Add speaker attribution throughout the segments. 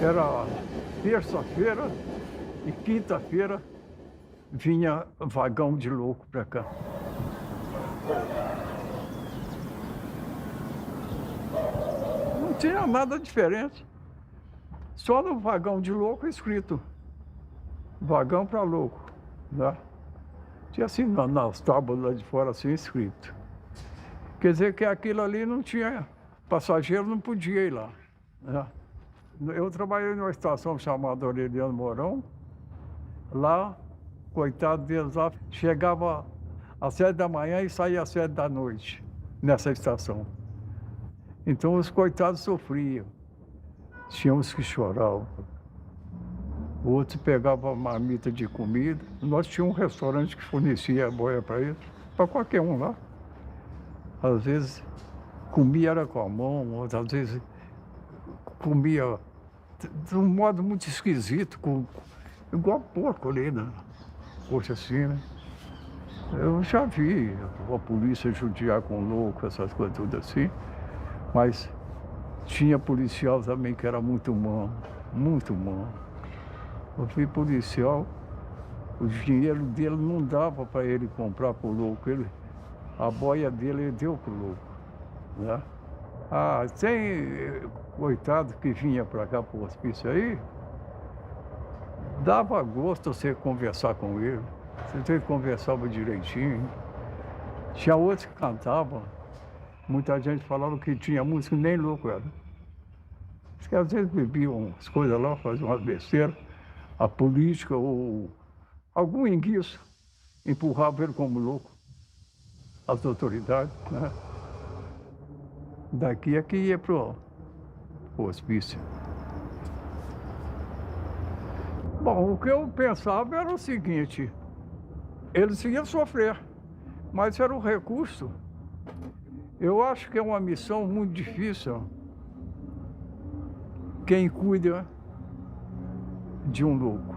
Speaker 1: Era terça-feira e quinta-feira vinha vagão de louco para cá. Não tinha nada diferente. Só no vagão de louco escrito vagão para louco, né? Tinha assim nas tábuas lá de fora assim escrito. Quer dizer que aquilo ali não tinha, passageiro não podia ir lá, né? Eu trabalhei numa estação chamada Aureliano Mourão. Lá, coitado deles lá, chegava às 7 da manhã e saía às 7 da noite, nessa estação. Então os coitados sofriam. Tinha uns que choravam. Outros pegavam marmita de comida. Nós tínhamos um restaurante que fornecia boia para eles, para qualquer um lá. Às vezes comia era com a mão, outras vezes comia de um modo muito esquisito, igual porco ali, né? Poxa, assim, né? Eu já vi a polícia judiar com louco, essas coisas tudo assim, mas tinha policial também que era muito humano, muito humano. Eu vi policial, o dinheiro dele não dava para ele comprar pro louco, a boia dele ele deu pro louco, né? Ah, tem coitado que vinha para cá pro hospício aí, dava gosto você conversar com ele. Você conversava direitinho. Tinha outros que cantavam. Muita gente falava que tinha música, nem louco era. Diz que às vezes bebiam as coisas lá, faziam umas besteiras. A política ou algum enguiço empurrava ele como louco. As autoridades, né? Daqui é que ia pro hospício. Bom, o que eu pensava era o seguinte, eles iam sofrer, mas era um recurso. Eu acho que é uma missão muito difícil. Quem cuida de um louco.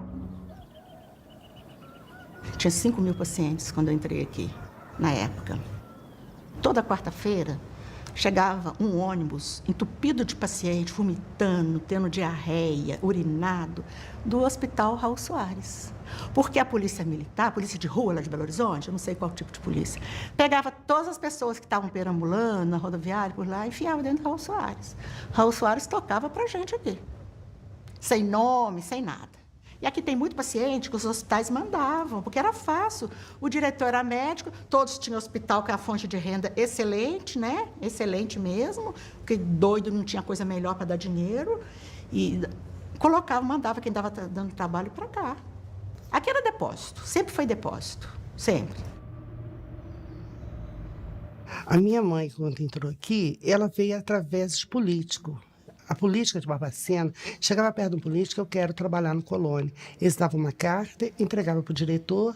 Speaker 2: Tinha 5.000 pacientes quando eu entrei aqui, na época. Toda quarta-feira, chegava um ônibus entupido de paciente, vomitando, tendo diarreia, urinado, do Hospital Raul Soares. Porque a polícia militar, a polícia de rua lá de Belo Horizonte, eu não sei qual tipo de polícia, pegava todas as pessoas que estavam perambulando na rodoviária por lá e enfiava dentro do Raul Soares. Raul Soares tocava pra gente aqui, sem nome, sem nada. E aqui tem muito paciente que os hospitais mandavam, porque era fácil. O diretor era médico, todos tinham hospital que é a fonte de renda excelente, né? Excelente mesmo, porque doido não tinha coisa melhor para dar dinheiro. E colocava, mandava quem estava dando trabalho para cá. Aqui era depósito, sempre foi depósito, sempre.
Speaker 3: A minha mãe, quando entrou aqui, ela veio através de político. A política de Barbacena, chegava perto do político, eu quero trabalhar no Colônia. Eles davam uma carta, entregavam para o diretor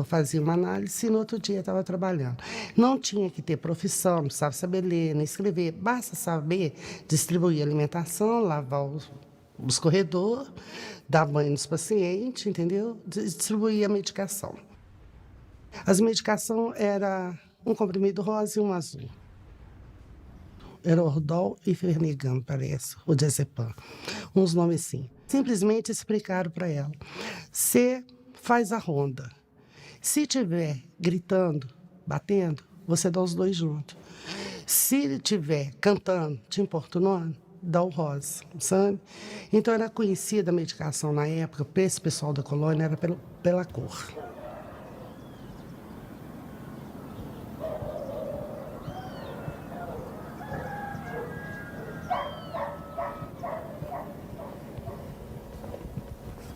Speaker 3: fazia uma análise e no outro dia estava trabalhando. Não tinha que ter profissão, não precisava saber ler, nem escrever, basta saber distribuir alimentação, lavar os corredores, dar banho nos pacientes, entendeu? Distribuir a medicação. As medicações eram um comprimido rosa e um azul. Era Ordol e Fernigam, parece, o Diazepam. Uns nomes assim. Simplesmente explicaram para ela. Você faz a ronda. Se tiver gritando, batendo, você dá os dois juntos. Se tiver cantando, te importunando, dá o rosa, sabe? Então era conhecida a medicação na época, para esse pessoal da colônia, era pela cor.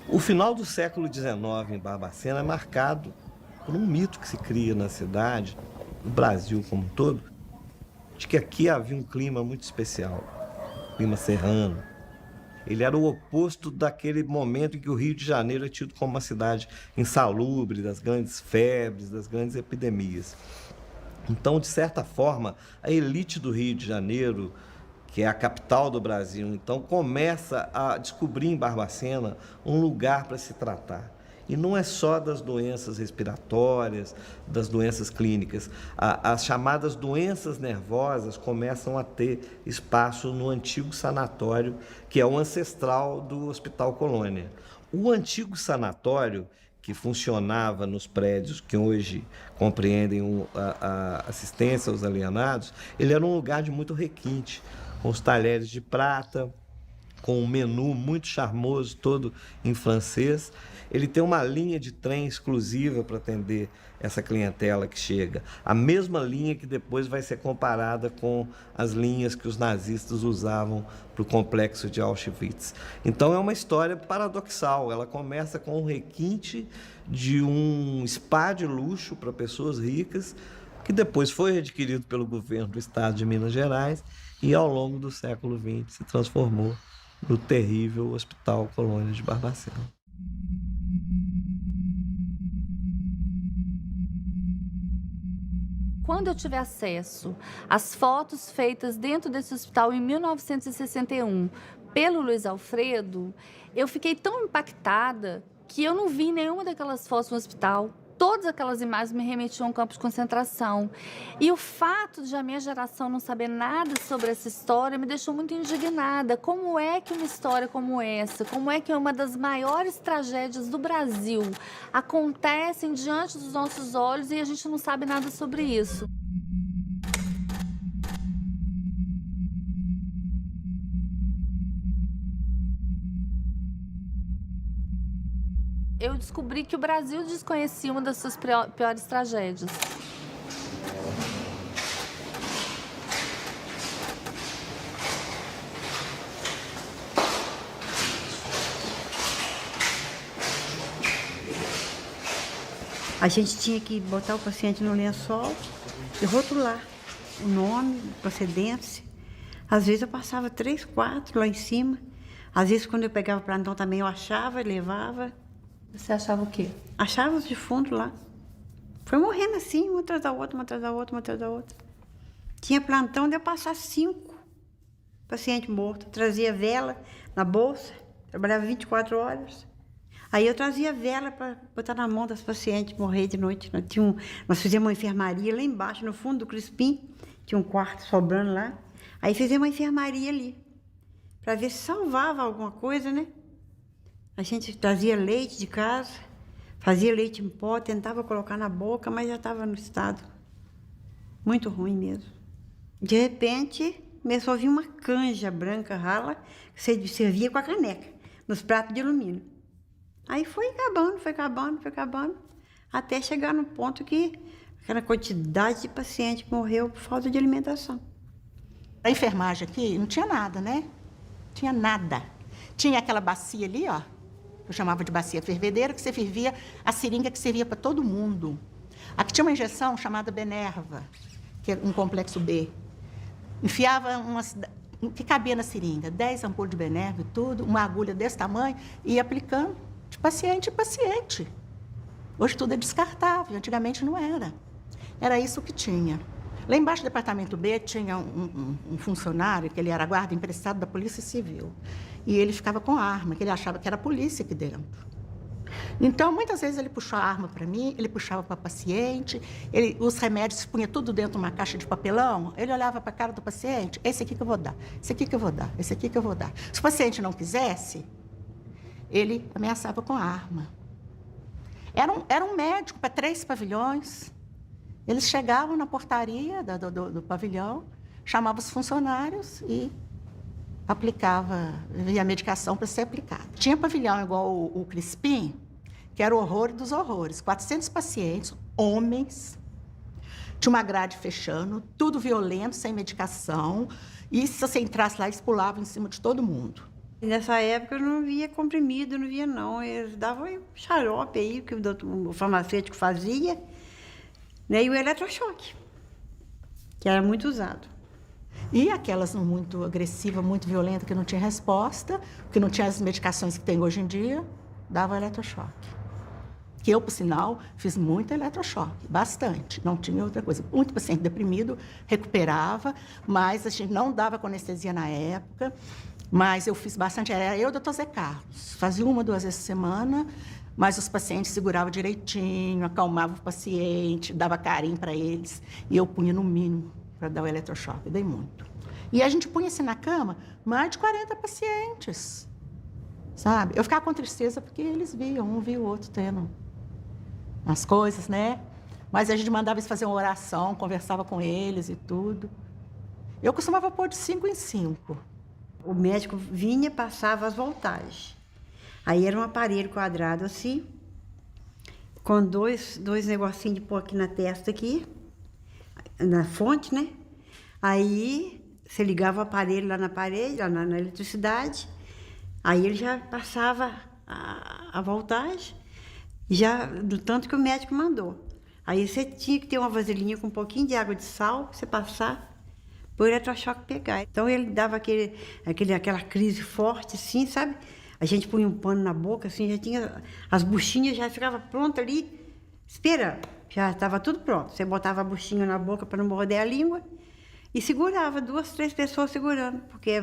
Speaker 4: O final do século XIX em Barbacena é marcado por um mito que se cria na cidade, no Brasil como um todo, de que aqui havia um clima muito especial, clima serrano. Ele era o oposto daquele momento em que o Rio de Janeiro é tido como uma cidade insalubre, das grandes febres, das grandes epidemias. Então, de certa forma, a elite do Rio de Janeiro, que é a capital do Brasil, então começa a descobrir em Barbacena um lugar para se tratar. E não é só das doenças respiratórias, das doenças clínicas. As chamadas doenças nervosas começam a ter espaço no antigo sanatório, que é o ancestral do Hospital Colônia. O antigo sanatório, que funcionava nos prédios que hoje compreendem a assistência aos alienados, ele era um lugar de muito requinte, com os talheres de prata, com um menu muito charmoso, todo em francês. Ele tem uma linha de trem exclusiva para atender essa clientela que chega. A mesma linha que depois vai ser comparada com as linhas que os nazistas usavam para o complexo de Auschwitz. Então é uma história paradoxal. Ela começa com um requinte de um spa de luxo para pessoas ricas, que depois foi adquirido pelo governo do estado de Minas Gerais e ao longo do século XX se transformou no terrível Hospital Colônia de Barbacena.
Speaker 5: Quando eu tive acesso às fotos feitas dentro desse hospital em 1961 pelo Luiz Alfredo, eu fiquei tão impactada que eu não vi nenhuma daquelas fotos no hospital. Todas aquelas imagens me remetiam a um campo de concentração. E o fato de a minha geração não saber nada sobre essa história me deixou muito indignada. Como é que uma história como essa, como é que uma das maiores tragédias do Brasil acontecem diante dos nossos olhos e a gente não sabe nada sobre isso? Eu descobri que o Brasil desconhecia uma das suas piores tragédias.
Speaker 6: A gente tinha que botar o paciente no lençol e rotular o nome, procedência. Às vezes eu passava 3, 4 lá em cima. Às vezes, quando eu pegava plantão também, eu achava e levava.
Speaker 5: Você achava o quê?
Speaker 6: Achava os defuntos lá. Foi morrendo assim, uma atrás da outra, uma atrás da outra, uma atrás da outra. Tinha plantão de eu passar 5 pacientes mortos. Trazia vela na bolsa, trabalhava 24 horas. Aí eu trazia vela para botar na mão das pacientes morrer de noite. Nós fizemos uma enfermaria lá embaixo, no fundo do Crispim. Tinha um quarto sobrando lá. Aí fizemos uma enfermaria ali, para ver se salvava alguma coisa, né? A gente trazia leite de casa, fazia leite em pó, tentava colocar na boca, mas já estava no estado muito ruim mesmo. De repente, começou a vir uma canja branca rala, que você servia com a caneca, nos pratos de alumínio. Aí foi acabando, até chegar no ponto que aquela quantidade de paciente morreu por falta de alimentação.
Speaker 2: A enfermagem aqui não tinha nada, né? Tinha nada. Tinha aquela bacia ali, ó, eu chamava de bacia fervedeira, que você fervia a seringa que servia para todo mundo. Aqui tinha uma injeção chamada Benerva, que é um complexo B. Enfiava que cabia na seringa, 10 ampulhas de Benerva e tudo, uma agulha desse tamanho, e ia aplicando de paciente em paciente. Hoje tudo é descartável, antigamente não era. Era isso que tinha. Lá embaixo do departamento B tinha um funcionário, que ele era guarda emprestado da Polícia Civil. E ele ficava com a arma, que ele achava que era a polícia aqui dentro. Então, muitas vezes ele puxou a arma para mim, ele puxava para o paciente, os remédios se punha tudo dentro de uma caixa de papelão, ele olhava para a cara do paciente, esse aqui que eu vou dar, esse aqui que eu vou dar, esse aqui que eu vou dar. Se o paciente não quisesse, ele ameaçava com a arma. Era um médico para 3 pavilhões. Eles chegavam na portaria do pavilhão, chamavam os funcionários e aplicava, a medicação para ser aplicada. Tinha pavilhão igual o Crispim, que era o horror dos horrores. 400 pacientes, homens, tinha uma grade fechando, tudo violento, sem medicação. E se você entrasse lá, eles pulavam em cima de todo mundo.
Speaker 6: E nessa época eu não via comprimido, não via não. Eles davam xarope aí, que o farmacêutico fazia, né? E o eletrochoque, que era muito usado.
Speaker 2: E aquelas muito agressivas, muito violentas, que não tinha resposta, que não tinha as medicações que tem hoje em dia, dava eletrochoque. Que eu, por sinal, fiz muito eletrochoque, bastante. Não tinha outra coisa. Muito paciente deprimido, recuperava, mas a gente não dava com anestesia na época. Mas eu fiz bastante. Era eu e o Dr. Zé Carlos. Fazia 1 ou 2 vezes por semana, mas os pacientes seguravam direitinho, acalmavam o paciente, dava carinho para eles. E eu punha no mínimo para dar o eletrochoque. Eu dei muito. E a gente punha assim na cama mais de 40 pacientes, sabe? Eu ficava com tristeza porque eles viam, um via o outro tendo as coisas, né? Mas a gente mandava eles fazer uma oração, conversava com eles e tudo. Eu costumava pôr de 5 em 5.
Speaker 6: O médico vinha, passava as voltagens. Aí era um aparelho quadrado assim, com dois negocinhos de pôr aqui na testa, aqui, na fonte, né? Aí você ligava o aparelho lá na parede, lá na eletricidade, aí ele já passava a voltagem, já do tanto que o médico mandou. Aí você tinha que ter uma vasilhinha com um pouquinho de água de sal, pra você passar, para o eletrochoque pegar. Então ele dava aquela crise forte, assim, sabe? A gente punha um pano na boca, assim, já tinha as buchinhas, já ficava pronta ali, esperando. Já estava tudo pronto. Você botava a buchinha na boca para não morder a língua e segurava, 2, 3 pessoas segurando, porque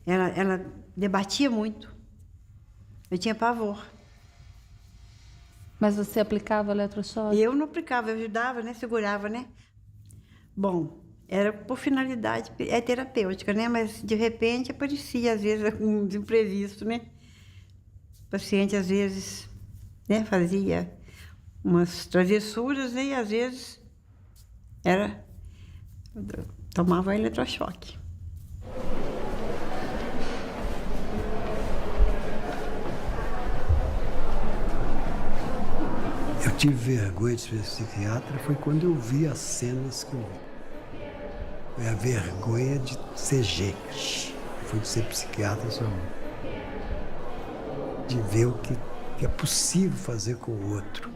Speaker 6: ela debatia muito. Eu tinha pavor.
Speaker 5: Mas você aplicava eletrochoque?
Speaker 6: E eu não aplicava, eu ajudava, né? Segurava, né? Bom, era por finalidade terapêutica, né? Mas, de repente, aparecia, às vezes, um imprevisto, né? O paciente, às vezes, né, fazia umas travessuras, né? E, às vezes, tomava eletrochoque.
Speaker 7: Eu tive vergonha de ser psiquiatra, foi quando eu vi as cenas que eu vi. Foi a vergonha de ser gente, foi de ser psiquiatra só. De ver o que é possível fazer com o outro.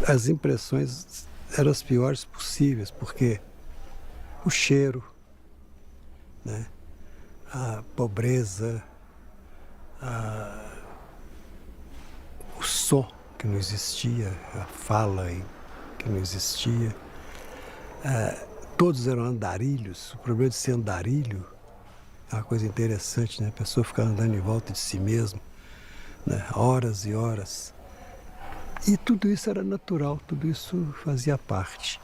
Speaker 7: As impressões eram as piores possíveis, porque o cheiro, né? A pobreza, o som que não existia, a fala que não existia. Todos eram andarilhos. O problema de ser andarilho é uma coisa interessante, né? A pessoa ficar andando em volta de si mesma, né? Horas e horas. E tudo isso era natural, tudo isso fazia parte.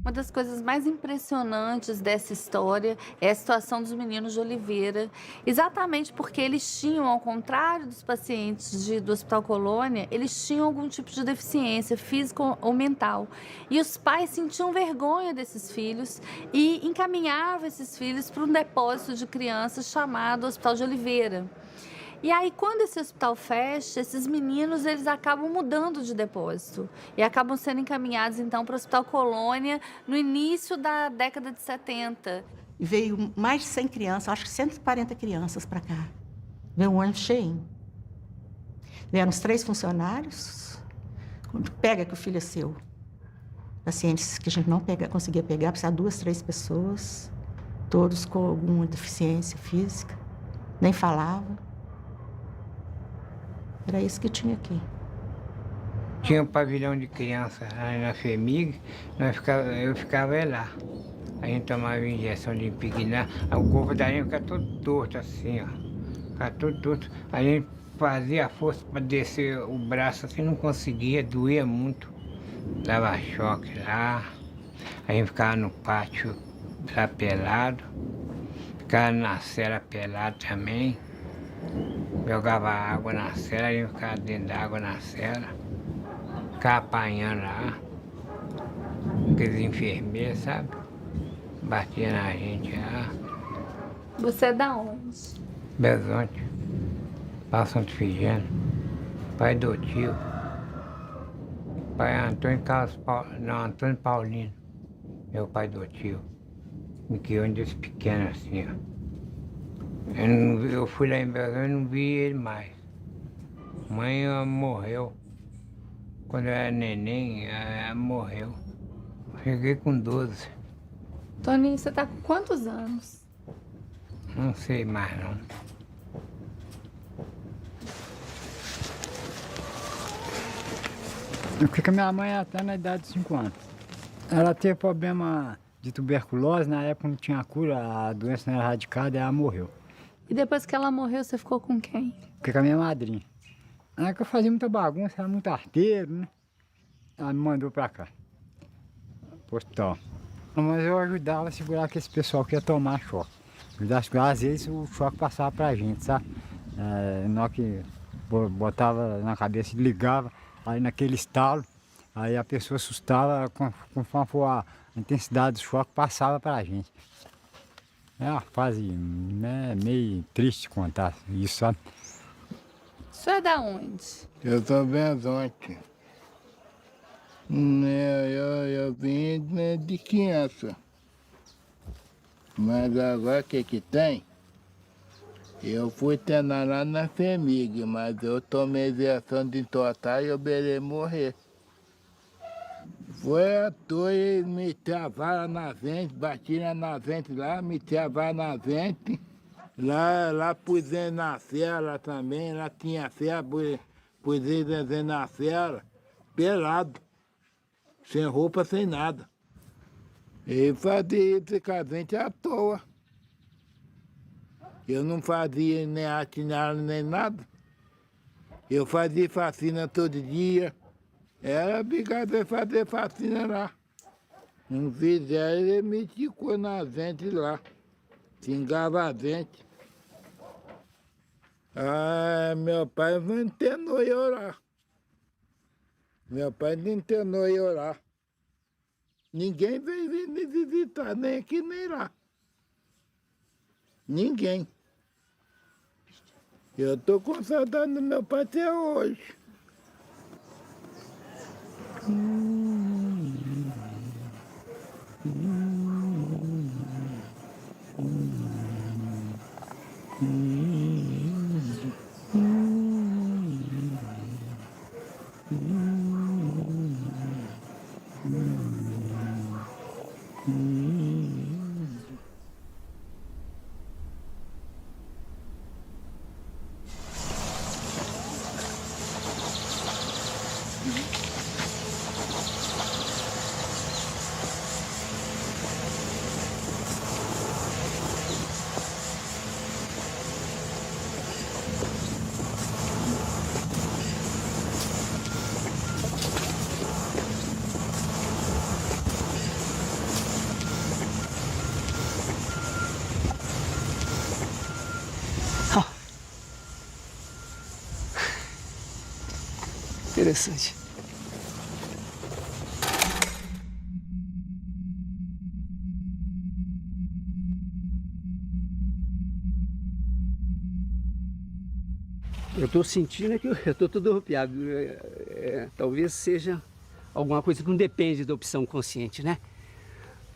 Speaker 5: Uma das coisas mais impressionantes dessa história é a situação dos meninos de Oliveira, exatamente porque eles tinham, ao contrário dos pacientes do Hospital Colônia, eles tinham algum tipo de deficiência física ou mental. E os pais sentiam vergonha desses filhos e encaminhavam esses filhos para um depósito de crianças chamado Hospital de Oliveira. E aí, quando esse hospital fecha, esses meninos, eles acabam mudando de depósito e acabam sendo encaminhados, então, para o Hospital Colônia no início da década de 70.
Speaker 2: Veio mais de 100 crianças, acho que 140 crianças para cá. Veio um ônibus cheinho. Vieram os 3 funcionários. Quando pega que o filho é seu. Pacientes que a gente não conseguia pegar, precisava 2, 3 pessoas, todos com alguma deficiência física, nem falavam. Era isso que tinha aqui.
Speaker 8: Tinha um pavilhão de criança lá na FEMIG, eu ficava lá. A gente tomava injeção de impignar, o corpo da gente ficava todo torto assim, ó. Ficava todo torto. A gente fazia a força para descer o braço assim, não conseguia, doía muito. dava choque lá, a gente ficava no pátio lá pelado, ficava na cela pelado também, jogava água na cela, a gente ficava dentro da água na cela, ficava apanhando lá, aqueles enfermeiros, sabe? Batia na gente lá.
Speaker 5: Você é da onde?
Speaker 8: Bezonte, Passo Santo Figênio, pai do tio. Pai Antônio Carlos não, Antônio Paulino, meu pai do tio. Me criou desde pequeno assim, ó. Eu fui lá em Bezonte e não vi ele mais. Mãe morreu. Quando eu era neném, ela morreu. Cheguei com 12.
Speaker 5: Toninho, você tá com quantos anos?
Speaker 8: Não sei mais não.
Speaker 9: Porque minha mãe até na idade de 5 anos. Ela teve problema de tuberculose, na época não tinha cura, a doença não era erradicada e ela morreu.
Speaker 5: E depois que ela morreu, você ficou com quem?
Speaker 9: Fiquei com a minha madrinha. Na época eu fazia muita bagunça, era muito arteiro, né? Ela me mandou pra cá, pro hospital. Mas eu ajudava a segurar aquele pessoal que ia tomar choque. Às vezes o choque passava pra gente, sabe? Na hora que botava na cabeça e ligava, aí naquele estalo, aí a pessoa assustava, conforme for a intensidade do choque, passava pra gente. É uma fase meio triste contar isso, sabe?
Speaker 5: O senhor é da onde?
Speaker 10: Eu sou Bezonte. Eu vim de criança. Mas agora o que tem? Eu fui treinar lá na FEMIG, mas eu tomei injeção de entortar e eu belei morrer. Foi à toa, eles meteram a vara na vente, batiram na vente lá, meteram a vara na vente. Lá pus ele na cela também, lá tinha cela, pus ele na cela, pelado, sem roupa, sem nada. E fazia esse casente à toa. Eu não fazia nem arte nem nada. Eu fazia faxina todo dia. Era obrigado a fazer faxina lá. Não fizeram, ele me ticou na gente lá. Xingava a gente. Meu pai não internou eu lá. Meu pai não internou eu lá. Ninguém veio me visitar, nem aqui nem lá. Ninguém. Eu tô com saudade do meu pai até hoje.
Speaker 11: Interessante. Eu estou sentindo que eu estou todo arrepiado. Talvez seja alguma coisa que não depende da opção consciente, né?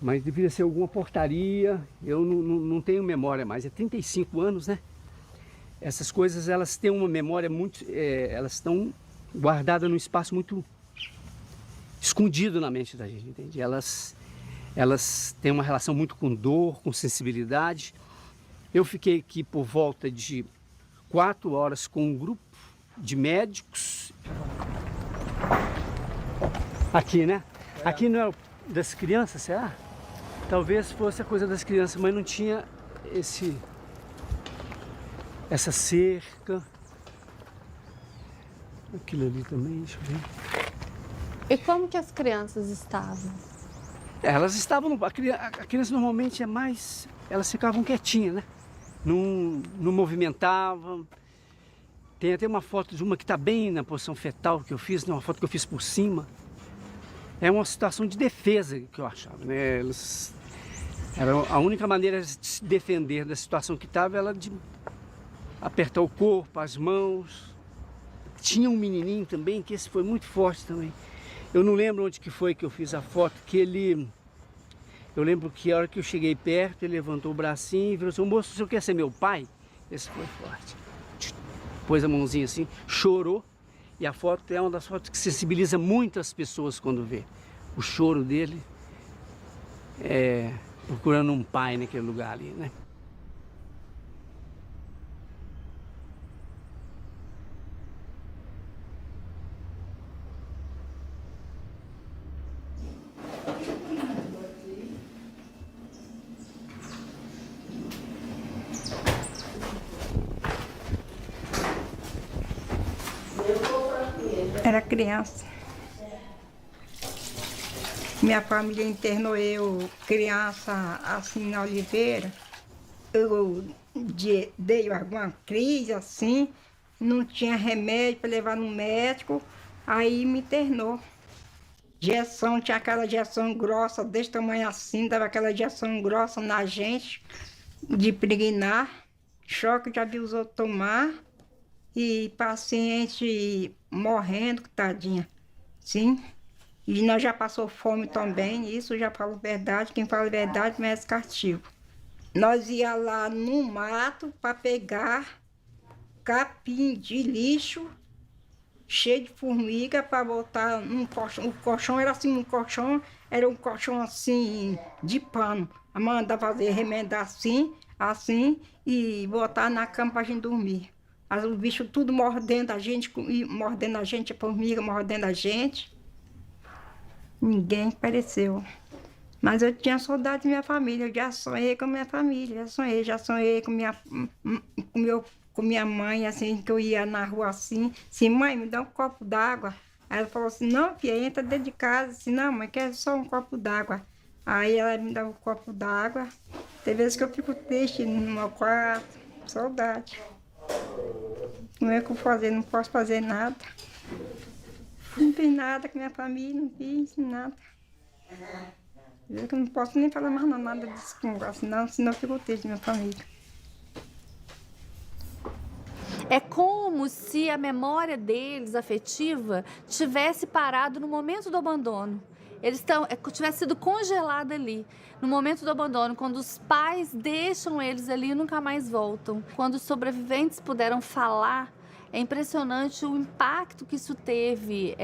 Speaker 11: Mas deveria ser alguma portaria. Eu não tenho memória mais. É 35 anos, né? Essas coisas, elas têm uma memória muito... elas estão guardadas num espaço muito escondido na mente da gente, entende? Elas têm uma relação muito com dor, com sensibilidade. Eu fiquei aqui por volta de 4 horas com um grupo de médicos. Aqui, né? Aqui não é das crianças, será? Talvez fosse a coisa das crianças, mas não tinha essa cerca. Aquilo ali também, deixa eu ver.
Speaker 5: E como que as crianças estavam?
Speaker 11: Elas estavam, a criança normalmente é mais, elas ficavam quietinhas, né? Não movimentavam. Tem até uma foto de uma que está bem na posição fetal que eu fiz, né? Uma foto que eu fiz por cima. É uma situação de defesa que eu achava, né? Era a única maneira de se defender da situação que estava, era de apertar o corpo, as mãos. Tinha um menininho também, que esse foi muito forte também. Eu não lembro onde que foi que eu fiz a foto, que ele... Eu lembro que a hora que eu cheguei perto, ele levantou o bracinho e falou assim: moço, o senhor quer ser meu pai? Esse foi forte. Pôs a mãozinha assim, chorou. E a foto é uma das fotos que sensibiliza muitas pessoas quando vê. O choro dele, procurando um pai naquele lugar ali, né?
Speaker 6: Era criança. Minha família internou eu, criança, assim, na Oliveira. Eu dei alguma crise, assim, não tinha remédio para levar no médico, aí me internou. Injeção, tinha aquela injeção grossa, desse tamanho assim, dava aquela injeção grossa na gente, de pregnar, choque já vi os outros tomar, e paciente morrendo, tadinha, sim. E nós já passou fome também, isso já falo verdade, quem fala verdade merece castigo. Nós ia lá no mato para pegar capim de lixo, cheio de formiga, para botar num colchão. O colchão era assim, era um colchão assim, de pano. A mãe mandava fazer, remendar assim, e botar na cama para a gente dormir. Os bichos tudo mordendo a gente, a formiga mordendo a gente. Ninguém apareceu. Mas eu tinha saudade da minha família, eu já sonhei com a minha família, já sonhei com minha mãe, assim, que eu ia na rua assim, mãe, me dá um copo d'água. Aí ela falou assim, não, filha, entra dentro de casa, assim, não, mãe, quer só um copo d'água. Aí ela me dá um copo d'água. Tem vezes que eu fico triste no meu quarto, saudade. Não é o que eu vou fazer, não posso fazer nada. Não fiz nada com minha família, não fiz nada. Eu não posso nem falar mais nada desse negócio, não, senão eu fico triste da minha família.
Speaker 5: É como se a memória deles, afetiva, tivesse parado no momento do abandono. Tivesse sido congelada ali, no momento do abandono, quando os pais deixam eles ali e nunca mais voltam. Quando os sobreviventes puderam falar, é impressionante o impacto que isso teve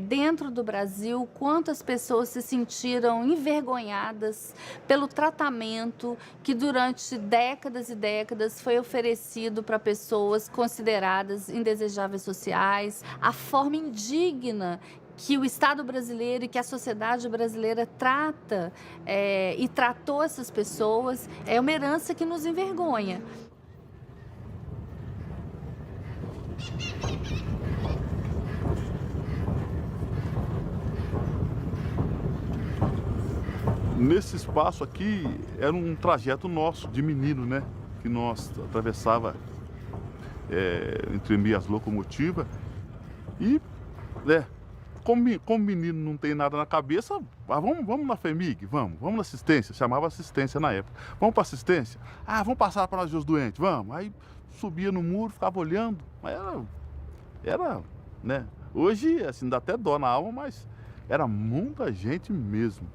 Speaker 5: dentro do Brasil, quantas pessoas se sentiram envergonhadas pelo tratamento que durante décadas e décadas foi oferecido para pessoas consideradas indesejáveis sociais, a forma indigna que o Estado brasileiro e que a sociedade brasileira trata e tratou essas pessoas, é uma herança que nos envergonha.
Speaker 12: Nesse espaço aqui era um trajeto nosso de menino, né? Que nós atravessava entre as locomotivas e, como menino não tem nada na cabeça, vamos na FEMIG, vamos na assistência, chamava assistência na época. Vamos para assistência? Vamos passar para nós ver os doentes, vamos. Aí subia no muro, ficava olhando, mas era, né? Hoje, assim, dá até dó na alma, mas era muita gente mesmo.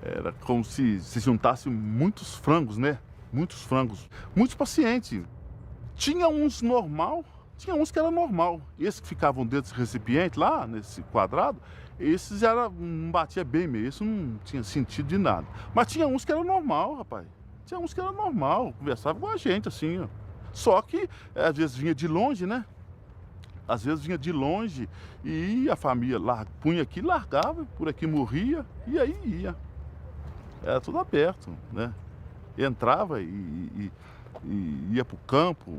Speaker 12: Era como se juntasse muitos frangos, né? Muitos frangos, muitos pacientes. Tinha uns normal, tinha uns que era normal. Esses que ficavam dentro desse recipiente lá, nesse quadrado, esses não batia bem mesmo, isso não tinha sentido de nada. Mas tinha uns que era normal, rapaz. Tinha uns que era normal, conversava com a gente assim, ó. Só que às vezes vinha de longe, né? Às vezes vinha de longe e a família punha aqui, largava, por aqui morria e aí ia. Era tudo aberto, né? Entrava e ia pro campo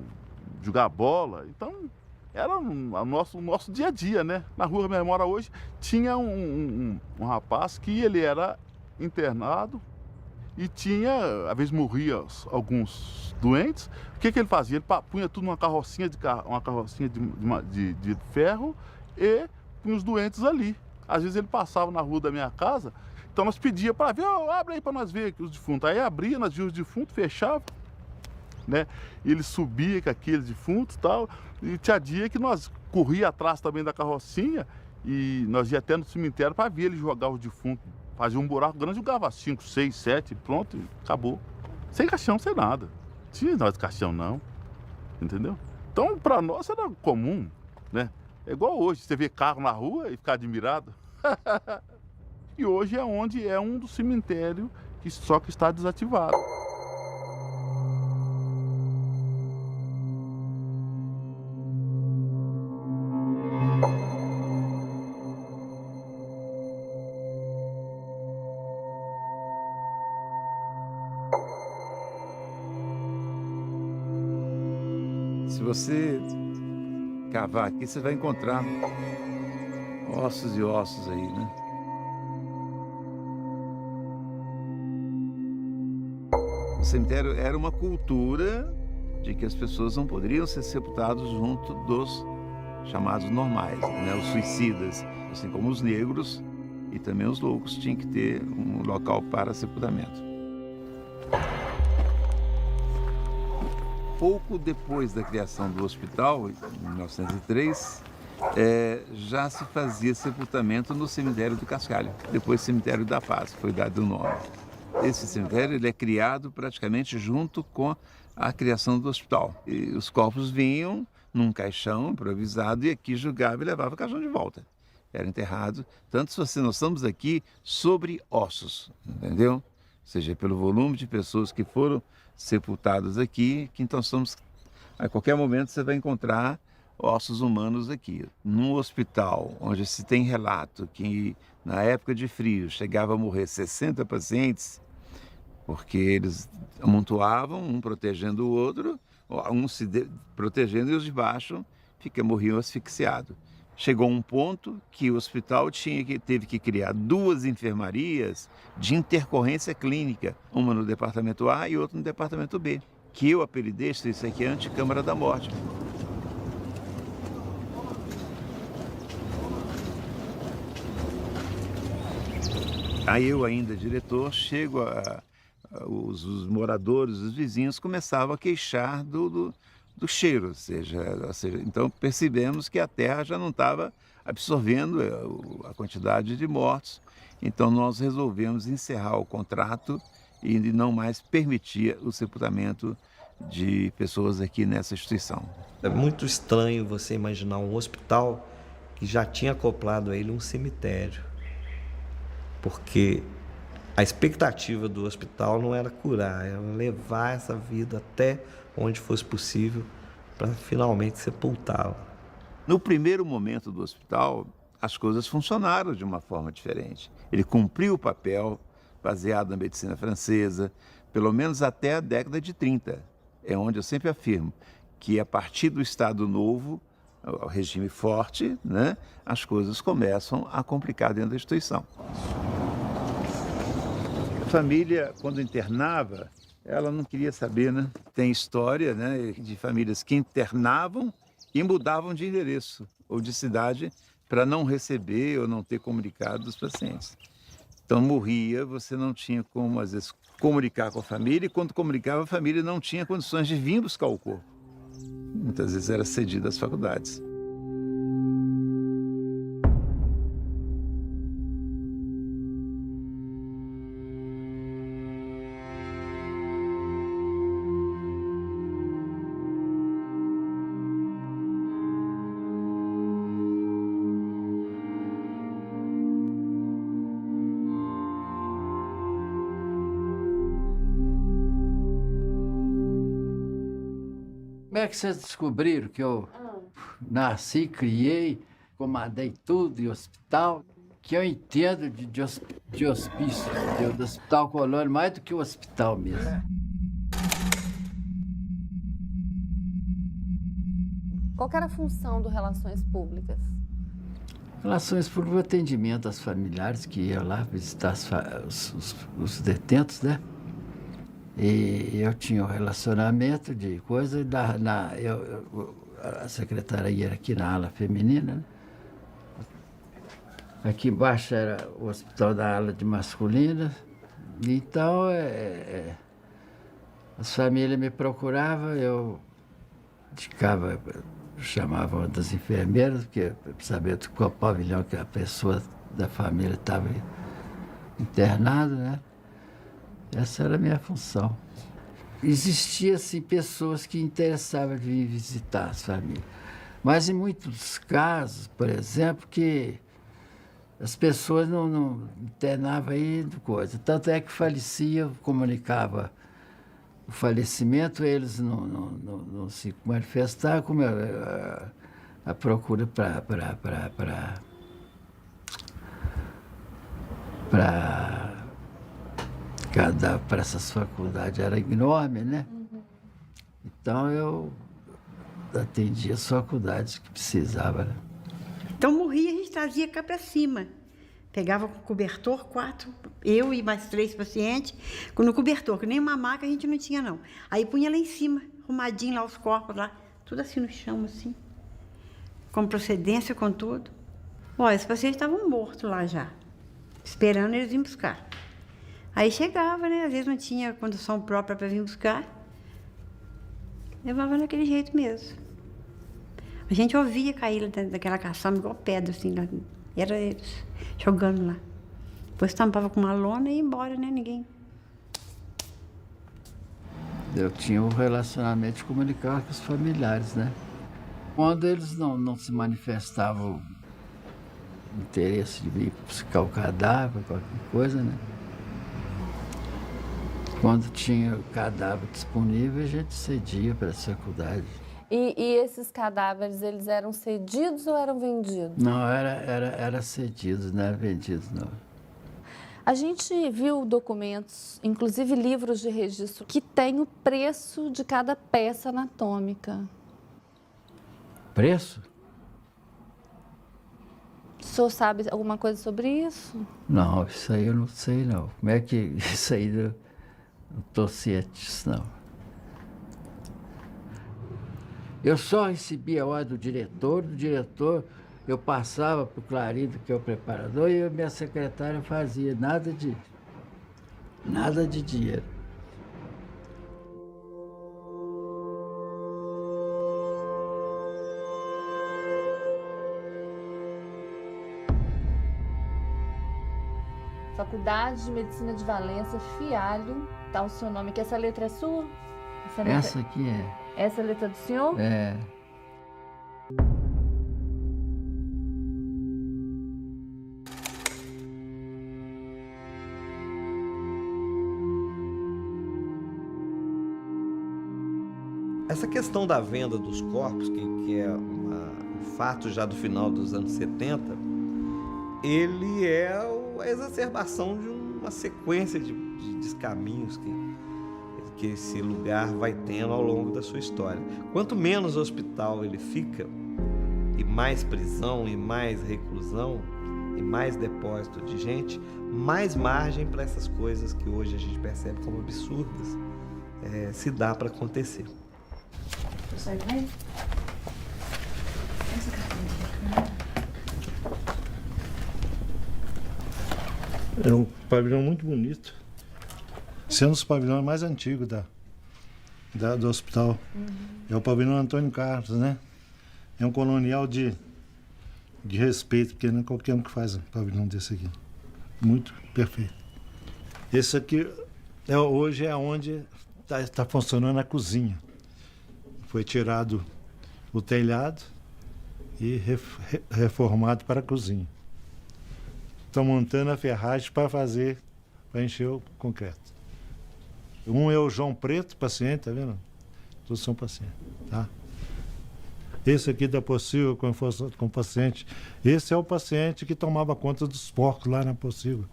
Speaker 12: jogar bola. Então, era o nosso dia a dia, né? Na rua que minha mãe mora hoje, tinha um rapaz que ele era internado e tinha, às vezes morria alguns doentes. O que ele fazia? Ele punha tudo numa carrocinha de ferro e punha os doentes ali. Às vezes ele passava na rua da minha casa, então nós pedíamos para ver, abre aí para nós ver aqui os defuntos. Aí abria, nós víamos os defuntos, fechava, né? E ele subia com aqueles defuntos e tal. E tinha dia que nós corria atrás também da carrocinha e nós ia até no cemitério para ver ele jogar os defuntos. Fazia um buraco grande, jogava 5, 6, 7, pronto, e acabou. Sem caixão, sem nada. Não tinha nós de caixão, não. Entendeu? Então, para nós era comum, né? É igual hoje, você vê carro na rua e ficar admirado. E hoje é onde é um dos cemitérios que só que está desativado.
Speaker 13: Se você cavar aqui, você vai encontrar ossos e ossos aí, né? O cemitério era uma cultura de que as pessoas não poderiam ser sepultadas junto dos chamados normais, né? Os suicidas, assim como os negros e também os loucos tinham que ter um local para sepultamento. Pouco depois da criação do hospital, em 1903, já se fazia sepultamento no cemitério do Cascalho, depois cemitério da Paz, foi dado o nome. Esse cemitério ele é criado praticamente junto com a criação do hospital. E os corpos vinham num caixão improvisado e aqui julgava e levava o caixão de volta. Era enterrado, tanto se nós estamos aqui sobre ossos, entendeu? Ou seja, pelo volume de pessoas que foram sepultados aqui, que então a qualquer momento você vai encontrar ossos humanos aqui. Num hospital onde se tem relato que na época de frio chegava a morrer 60 pacientes, porque eles amontoavam, um protegendo o outro, um protegendo e os de baixo morriam asfixiados. Chegou um ponto que o hospital teve que criar 2 enfermarias de intercorrência clínica, uma no departamento A e outra no departamento B, que eu apelidei, isso aqui é a Anticâmara da Morte. Aí eu ainda, diretor, chego os moradores, os vizinhos começavam a queixar do cheiro, ou seja, então percebemos que a terra já não estava absorvendo a quantidade de mortos, então nós resolvemos encerrar o contrato e não mais permitir o sepultamento de pessoas aqui nessa instituição.
Speaker 4: É muito estranho você imaginar um hospital que já tinha acoplado a ele um cemitério, porque a expectativa do hospital não era curar, era levar essa vida até onde fosse possível para finalmente sepultá-la.
Speaker 13: No primeiro momento do hospital, as coisas funcionaram de uma forma diferente. Ele cumpriu o papel baseado na medicina francesa, pelo menos até a década de 30. É onde eu sempre afirmo que a partir do Estado Novo, o regime forte, né, as coisas começam a complicar dentro da instituição. A família, quando internava, ela não queria saber, né? Tem história, né, de famílias que internavam e mudavam de endereço ou de cidade para não receber ou não ter comunicado dos pacientes. Então morria, você não tinha como, às vezes, comunicar com a família, e quando comunicava, a família não tinha condições de vir buscar o corpo. Muitas vezes era cedido às faculdades.
Speaker 14: Como é que vocês descobriram que eu nasci, criei, comandei tudo em hospital? Que eu entendo de hospício, do Hospital Colônia, mais do que o hospital mesmo.
Speaker 5: Qual que era a função do Relações Públicas?
Speaker 14: Relações Públicas, atendimento às familiares que iam lá visitar os detentos, né? E eu tinha um relacionamento de coisa, a secretaria era aqui na ala feminina, né? Aqui embaixo era o hospital da ala de masculina. Então, as famílias me procuravam, eu indicava, chamava uma das enfermeiras, porque sabia de qual pavilhão que a pessoa da família estava internada, né? Essa era a minha função. Existiam, assim, pessoas que interessavam de vir visitar as famílias. Mas em muitos casos, por exemplo, que as pessoas não internavam aí coisa. Tanto é que falecia, comunicava o falecimento, eles não se manifestavam, como a procura para essas faculdades era enorme, né? Então eu atendia as faculdades que precisava, né?
Speaker 6: Então morria, a gente trazia cá para cima. Pegava com cobertor, 4, eu e mais 3 pacientes, no cobertor, que nem uma maca a gente não tinha, não. Aí punha lá em cima, arrumadinho lá os corpos, lá, tudo assim no chão, assim, com procedência, com tudo. Olha, os pacientes estavam mortos lá já, esperando eles virem buscar. Aí chegava, né? Às vezes não tinha condução própria para vir buscar. Levava daquele jeito mesmo. A gente ouvia cair lá dentro daquela caçamba igual pedra, assim, lá. Era eles jogando lá. Depois tampava com uma lona e ia embora, né? Ninguém.
Speaker 14: Eu tinha um relacionamento de comunicar com os familiares, né? Quando eles não se manifestavam interesse de vir buscar o cadáver, qualquer coisa, né? Quando tinha o cadáver disponível, a gente cedia para a faculdade.
Speaker 5: E esses cadáveres, eles eram cedidos ou eram vendidos?
Speaker 14: Não, era cedidos, não era vendidos, não.
Speaker 5: A gente viu documentos, inclusive livros de registro, que tem o preço de cada peça anatômica.
Speaker 14: Preço?
Speaker 5: O senhor sabe alguma coisa sobre isso?
Speaker 14: Não, isso aí eu não sei, não. Como é que isso aí não estou ciente disso, não. Eu só recebia a ordem do diretor eu passava para o Clarindo, que é o preparador, e a minha secretária fazia nada de dinheiro.
Speaker 5: Faculdade de Medicina de Valência, Fialho, tá o seu nome aqui. Essa letra é sua?
Speaker 14: Essa aqui é.
Speaker 5: Essa é a letra do senhor?
Speaker 14: É.
Speaker 4: Essa questão da venda dos corpos, que é um fato já do final dos anos 70, ele é a exacerbação de uma sequência de descaminhos que esse lugar vai tendo ao longo da sua história. Quanto menos hospital ele fica, e mais prisão, e mais reclusão, e mais depósito de gente, mais margem para essas coisas que hoje a gente percebe como absurdas se dá para acontecer.
Speaker 5: Sai daí. Essa carteira.
Speaker 15: É um pavilhão muito bonito. Sendo os pavilhões mais antigos do hospital. É o pavilhão Antônio Carlos, né? É um colonial de respeito, porque não é qualquer um que faz um pavilhão desse aqui. Muito perfeito. Esse aqui hoje é onde está funcionando a cozinha. Foi tirado o telhado e reformado para a cozinha. Estão montando a ferragem para encher o concreto. Um é o João Preto, paciente, tá vendo? Todos são pacientes, tá? Esse aqui da Possível com paciente. Esse é o paciente que tomava conta dos porcos lá na Possível.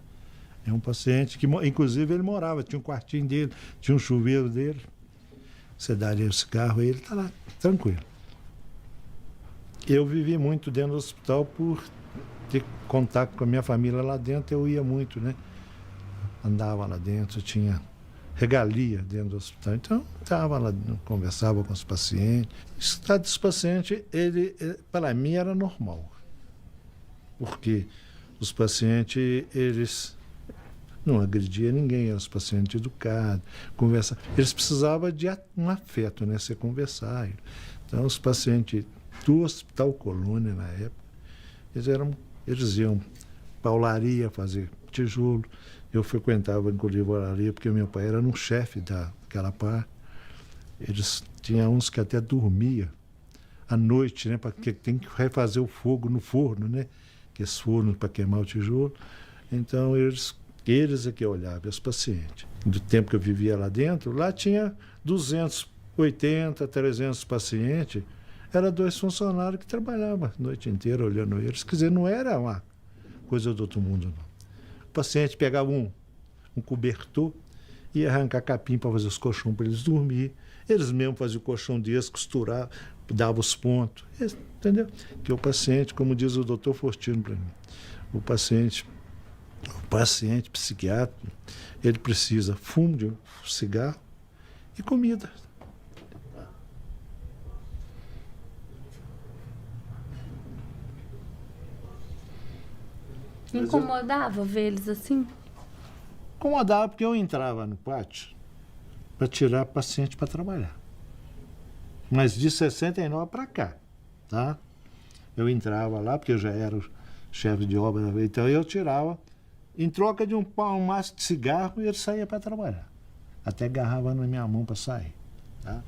Speaker 15: É um paciente que, inclusive, ele morava, tinha um quartinho dele, tinha um chuveiro dele. Você daria o cigarro e ele está lá, tranquilo. Eu vivi muito dentro do hospital por ter contato com a minha família lá dentro, eu ia muito, né? Andava lá dentro, tinha regalia dentro do hospital. Então, estava lá, conversava com os pacientes. O estado dos pacientes, para mim, era normal. Porque os pacientes, eles não agrediam ninguém, eram os pacientes educados, conversavam. Eles precisavam de um afeto, né? Você conversar. Então, os pacientes do Hospital Colônia, na época, eles iam para a olaria fazer tijolo. Eu frequentava, inclusive, a olaria, porque meu pai era um chefe daquela parte. Eles tinham uns que até dormia à noite, né? Porque tem que refazer o fogo no forno, né? Que esse forno para queimar o tijolo. Então, eles é que olhavam os pacientes. Do tempo que eu vivia lá dentro, lá tinha 280, 300 pacientes. Era 2 funcionários que trabalhavam a noite inteira olhando eles. Quer dizer, não era uma coisa do outro mundo, não. O paciente pegava um cobertor e ia arrancar capim para fazer os colchões para eles dormir. Eles mesmos faziam o colchão deles, costuravam, davam os pontos. Entendeu? Que o paciente, como diz o doutor Fortino para mim, o paciente psiquiatra, ele precisa fumo de cigarro e comida.
Speaker 5: Incomodava ver eles assim?
Speaker 15: Incomodava porque eu entrava no pátio para tirar paciente para trabalhar. Mas de 69 para cá, tá? Eu entrava lá, porque eu já era o chefe de obra, então eu tirava, em troca de um maço de cigarro, e ele saía para trabalhar. Até agarrava na minha mão para sair, tá?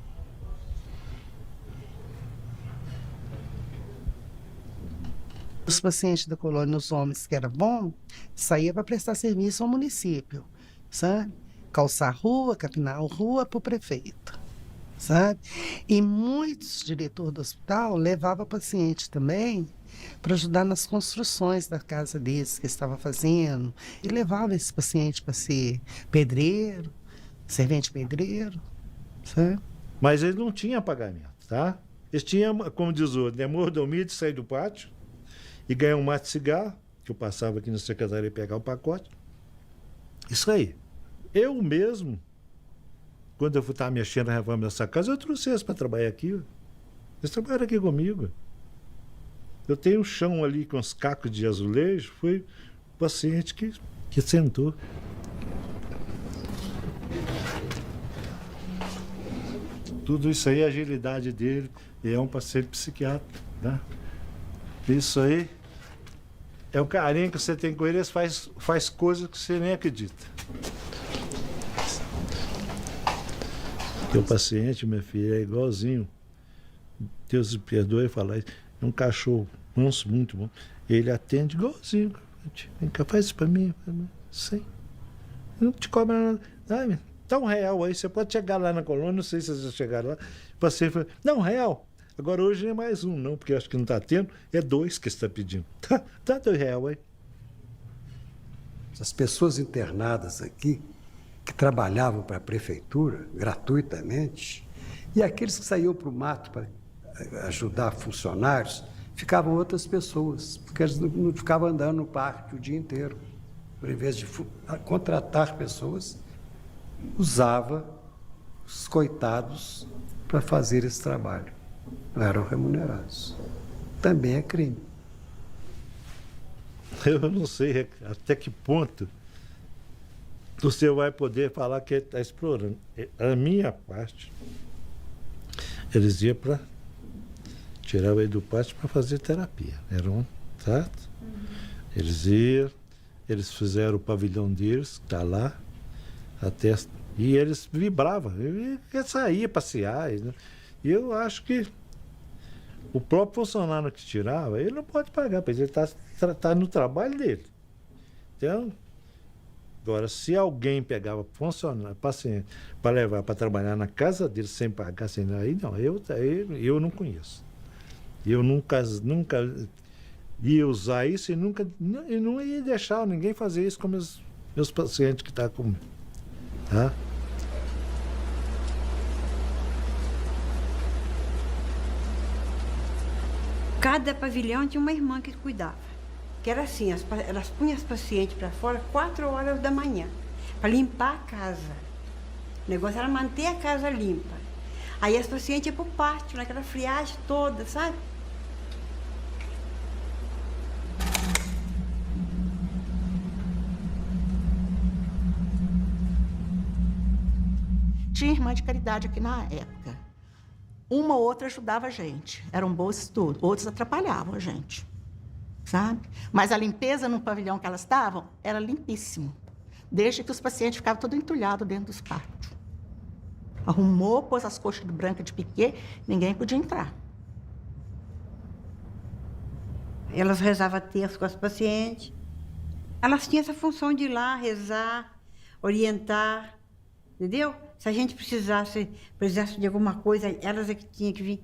Speaker 3: Os pacientes da colônia, os homens que era bom, saía para prestar serviço ao município, sabe? Calçar rua, capinar a rua para o prefeito, sabe? E muitos diretores do hospital levavam pacientes também para ajudar nas construções da casa deles que estava fazendo. E levava esse paciente para ser pedreiro, servente pedreiro, sabe?
Speaker 15: Mas eles não tinham pagamento, tá? Eles tinham, como diz o outro, mordomia de sair do pátio e ganhar um maço de cigarro, que eu passava aqui na secretaria pegar o pacote. Isso aí. Eu mesmo, quando eu estava mexendo na reforma dessa casa, eu trouxe eles para trabalhar aqui. Eles trabalharam aqui comigo. Eu tenho um chão ali com os cacos de azulejo, foi o paciente que sentou. Tudo isso aí, a agilidade dele, é um paciente psiquiatra, tá? Isso aí é o carinho que você tem com ele, faz coisas que você nem acredita. Porque o paciente, minha filha, é igualzinho. Deus me perdoe falar isso. É um cachorro manso, muito bom. Ele atende igualzinho. Vem cá, faz isso pra mim. Sim. Não te cobra nada. Dá R$1 aí, você pode chegar lá na colônia, não sei se vocês chegaram lá. O paciente fala, não, R$1. Agora hoje não é mais um, não, porque acho que não está tendo, é 2 que está pedindo. Tá R$2 aí.
Speaker 7: As pessoas internadas aqui, que trabalhavam para a prefeitura gratuitamente, e aqueles que saíam para o mato para ajudar funcionários, ficavam outras pessoas, porque eles não ficavam andando no parque o dia inteiro. Por invés de contratar pessoas, usava os coitados para fazer esse trabalho. Não eram remunerados. Também é crime.
Speaker 15: Eu não sei até que ponto você vai poder falar que ele está explorando. A minha parte, eles iam para tirar ele do pátio para fazer terapia. Era um, certo? Eles iam, eles fizeram o pavilhão deles, que está lá, até, e eles vibravam. Ele saía passear. E eu acho que o próprio funcionário que tirava, ele não pode pagar, porque ele está no trabalho dele. Então, agora, se alguém pegava funcionário, paciente, para levar para trabalhar na casa dele sem pagar, sem aí não, eu não conheço. Eu nunca ia usar isso e não ia deixar ninguém fazer isso com meus pacientes que estão comigo. Tá?
Speaker 6: Cada pavilhão tinha uma irmã que cuidava. Que era assim, elas punham as pacientes para fora 4 horas da manhã, para limpar a casa. O negócio era manter a casa limpa. Aí as pacientes iam para o pátio, naquela friagem toda, sabe?
Speaker 2: Tinha irmã de caridade aqui na época. Uma ou outra ajudava a gente. Eram boas tudo. Outros atrapalhavam a gente. Sabe? Mas a limpeza no pavilhão que elas estavam era limpíssimo. Desde que os pacientes ficavam todos entulhados dentro dos pátios. Arrumou, pôs as coxas brancas de piquê, ninguém podia entrar.
Speaker 6: Elas rezavam terço com as pacientes. Elas tinham essa função de ir lá, rezar, orientar, entendeu? Se a gente precisasse de alguma coisa, elas é que tinham que vir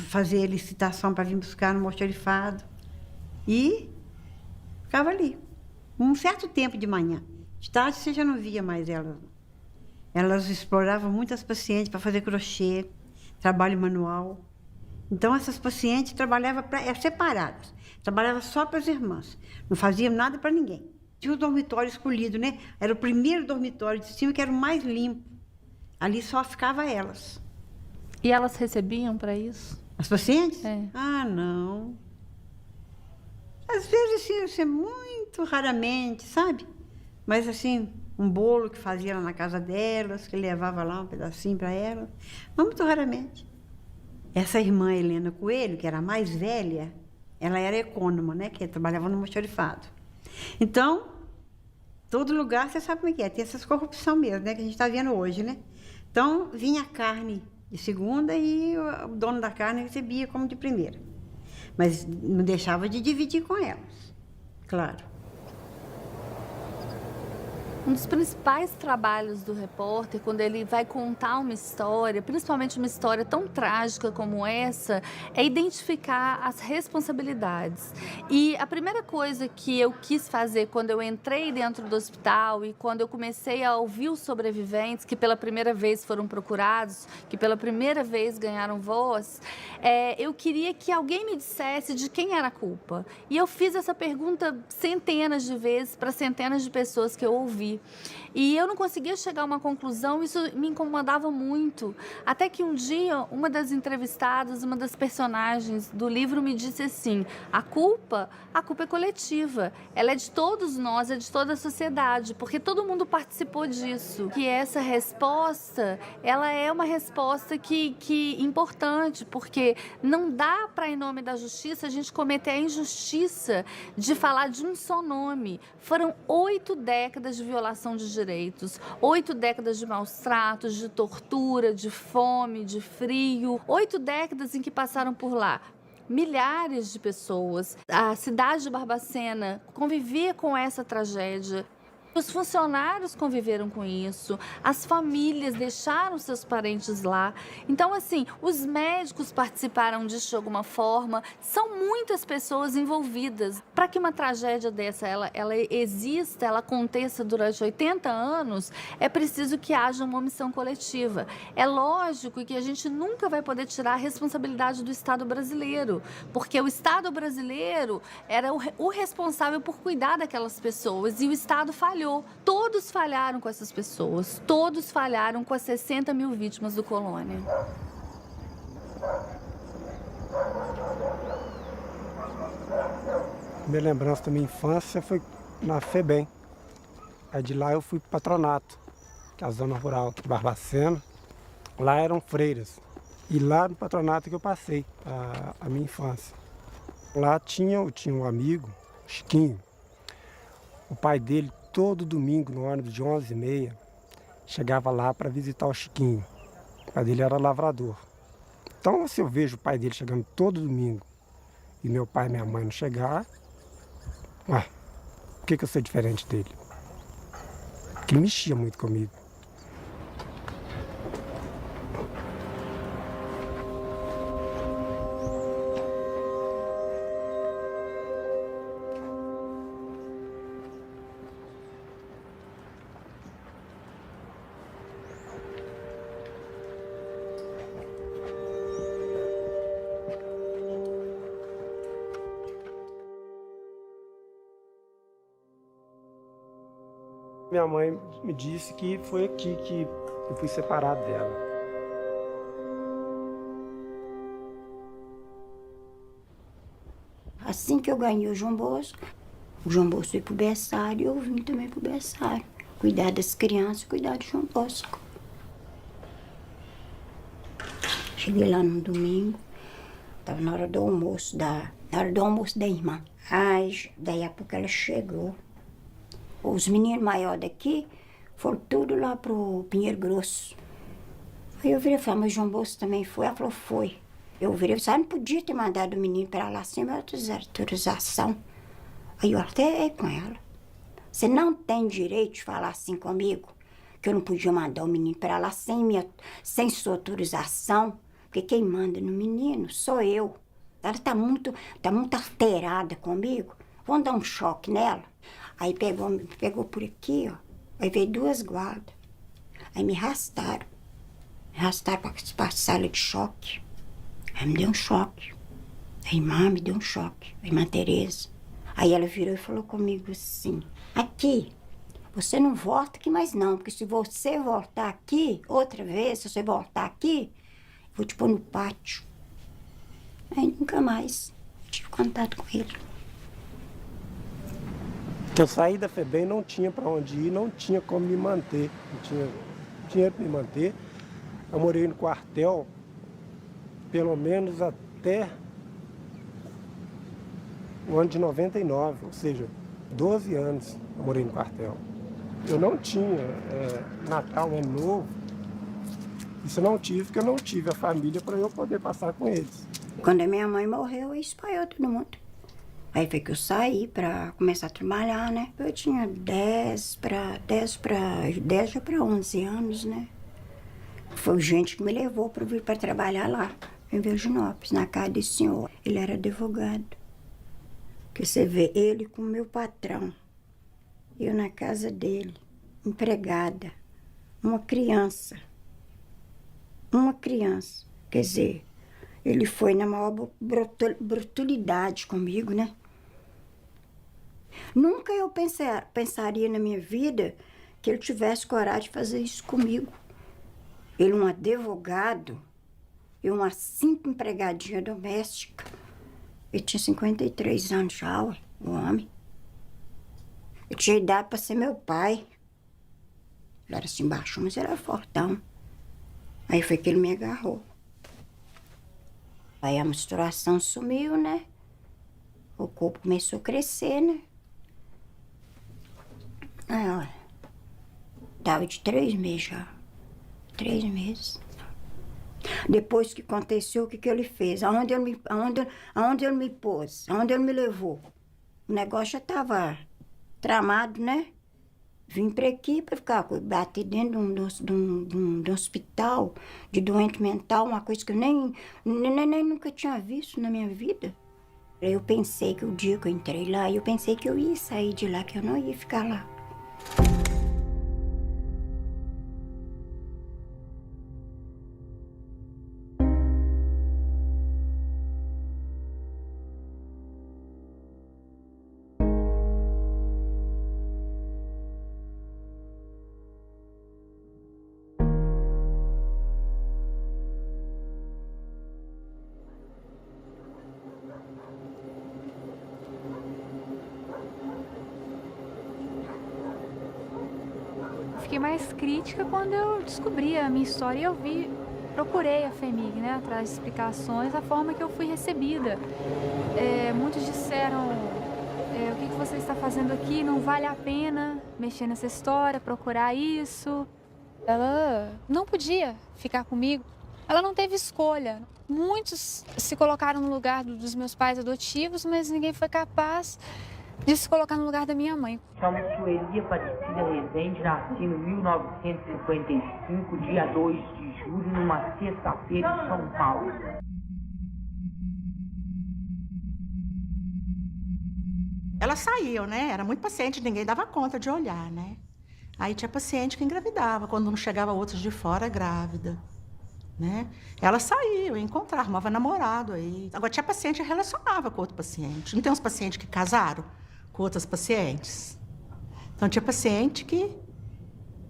Speaker 6: fazer licitação para vir buscar no almoxarifado. E ficava ali. Um certo tempo de manhã. De tarde você já não via mais elas. Elas exploravam muitas pacientes para fazer crochê, trabalho manual. Então essas pacientes trabalhavam separadas. Trabalhavam só para as irmãs. Não faziam nada para ninguém. Tinha o dormitório escolhido, né? Era o primeiro dormitório de cima, que era o mais limpo. Ali só ficava elas.
Speaker 5: E elas recebiam para isso?
Speaker 6: As pacientes?
Speaker 5: É.
Speaker 6: Ah, não. Às vezes, assim, muito raramente, sabe? Mas, assim, um bolo que fazia lá na casa delas, que levava lá um pedacinho para elas. Mas muito raramente. Essa irmã Helena Coelho, que era a mais velha, ela era econômica, né? Que trabalhava no almoxarifado. Então, todo lugar, você sabe como é que é. Tem essas corrupção mesmo, né? Que a gente está vendo hoje, né? Então, vinha a carne de segunda e o dono da carne recebia como de primeira. Mas não deixava de dividir com elas, claro.
Speaker 5: Um dos principais trabalhos do repórter, quando ele vai contar uma história, principalmente uma história tão trágica como essa, é identificar as responsabilidades. E a primeira coisa que eu quis fazer quando eu entrei dentro do hospital e quando eu comecei a ouvir os sobreviventes, que pela primeira vez foram procurados, que pela primeira vez ganharam voz, eu queria que alguém me dissesse de quem era a culpa. E eu fiz essa pergunta centenas de vezes para centenas de pessoas que eu ouvi. E eu não conseguia chegar a uma conclusão, isso me incomodava muito. Até que um dia, uma das entrevistadas, uma das personagens do livro me disse assim: a culpa é coletiva, ela é de todos nós, é de toda a sociedade, porque todo mundo participou disso. Que essa resposta, ela é uma resposta que importante, porque não dá para, em nome da justiça, a gente cometer a injustiça de falar de um só nome. Foram 8 décadas de violação de direitos, 8 décadas de maus tratos, de tortura, de fome, de frio, 8 décadas em que passaram por lá milhares de pessoas. A cidade de Barbacena convivia com essa tragédia. Os funcionários conviveram com isso, as famílias deixaram seus parentes lá. Então, assim, os médicos participaram disso de alguma forma. São muitas pessoas envolvidas. Para que uma tragédia dessa ela exista, ela aconteça durante 80 anos, é preciso que haja uma omissão coletiva. É lógico que a gente nunca vai poder tirar a responsabilidade do Estado brasileiro, porque o Estado brasileiro era o responsável por cuidar daquelas pessoas e o Estado falhou. Todos falharam com essas pessoas, todos falharam com as 60 mil vítimas do Colônia.
Speaker 7: Minha lembrança da minha infância foi na FEBEM. Aí de lá eu fui para o patronato, que é a zona rural de Barbacena. Lá eram freiras. E lá no patronato que eu passei a minha infância. Lá eu tinha um amigo, Chiquinho. O pai dele, todo domingo, no ônibus de 11h30, chegava lá para visitar o Chiquinho. O pai dele era lavrador. Então, se eu vejo o pai dele chegando todo domingo e meu pai e minha mãe não chegar, por que eu sou diferente dele? Porque ele mexia muito comigo.
Speaker 16: Minha mãe me disse que foi aqui que eu fui separado dela.
Speaker 17: Assim que eu ganhei o João Bosco foi pro berçário e eu vim também pro berçário. Cuidar das crianças, cuidar do João Bosco. Cheguei lá no domingo, tava na hora do almoço da irmã. Aí, daí a pouco ela chegou. Os meninos maiores daqui foram tudo lá pro Pinheiro Grosso. Aí eu virei e falei, mas o João Bosco também foi? Ela falou, foi. Eu virei e falei, não podia ter mandado o menino para lá sem autorização. Aí eu até com ela. Você não tem direito de falar assim comigo, que eu não podia mandar o menino para lá sem sua autorização, porque quem manda no menino sou eu. Ela tá muito alterada comigo. Vamos dar um choque nela. Aí pegou por aqui, ó. Aí veio 2 guardas. Aí me arrastaram. Me arrastaram para a sala de choque. Aí me deu um choque. A irmã me deu um choque. A irmã Tereza. Aí ela virou e falou comigo assim, aqui, você não volta aqui mais não, porque se você voltar aqui, outra vez, se você voltar aqui, eu vou te pôr no pátio. Aí nunca mais tive contato com ele.
Speaker 16: Eu saí da FEBEM, não tinha para onde ir, não tinha como me manter, não tinha dinheiro para me manter. Eu morei no quartel pelo menos até o ano de 99, ou seja, 12 anos eu morei no quartel. Eu não tinha Natal, Ano Novo, isso eu não tive, porque eu não tive a família para eu poder passar com eles.
Speaker 17: Quando a minha mãe morreu, espalhou todo mundo. Aí foi que eu saí para começar a trabalhar, né? Eu tinha 10 já para 11 anos, né? Foi gente que me levou para vir para trabalhar lá, em Virginópolis, na casa desse senhor. Ele era advogado. Que você vê ele com o meu patrão, eu na casa dele, empregada, uma criança. Quer dizer, ele foi na maior brutalidade comigo, né? Nunca eu pensaria na minha vida que ele tivesse coragem de fazer isso comigo. Ele, um advogado, eu, uma simples empregadinha doméstica. Ele tinha 53 anos já, o homem. Eu tinha idade para ser meu pai. Ele era assim baixo, mas era fortão. Aí foi que ele me agarrou. Aí a menstruação sumiu, né? O corpo começou a crescer, né? Aí, olha, tava de 3 meses já. 3 meses. Depois que aconteceu, o que ele fez? Aonde ele me pôs? Aonde ele me levou? O negócio já estava tramado, né? Vim para aqui para ficar bater dentro de um hospital de doente mental, uma coisa que eu nem nunca tinha visto na minha vida. Eu pensei que o dia que eu entrei lá, eu pensei que eu ia sair de lá, que eu não ia ficar lá.
Speaker 18: Fiquei mais crítica quando eu descobri a minha história e procurei a FEMIG, né, atrás de explicações, a forma que eu fui recebida. Muitos disseram, o que você está fazendo aqui, não vale a pena mexer nessa história, procurar isso. Ela não podia ficar comigo, ela não teve escolha. Muitos se colocaram no lugar dos meus pais adotivos, mas ninguém foi capaz de se colocar no lugar da minha mãe.
Speaker 19: Chamo Sueli Aparecida Rezende, nasci em 1955, dia 2 de julho, numa sexta-feira em São Paulo.
Speaker 2: Elas saíam, né? Era muito paciente, ninguém dava conta de olhar, né? Aí tinha paciente que engravidava, quando não chegava outros de fora grávida, né? Elas saíam, encontravam, arrumava namorado aí. Agora tinha paciente que relacionava com outro paciente. Não tem uns pacientes que casaram com outras pacientes? Então tinha paciente que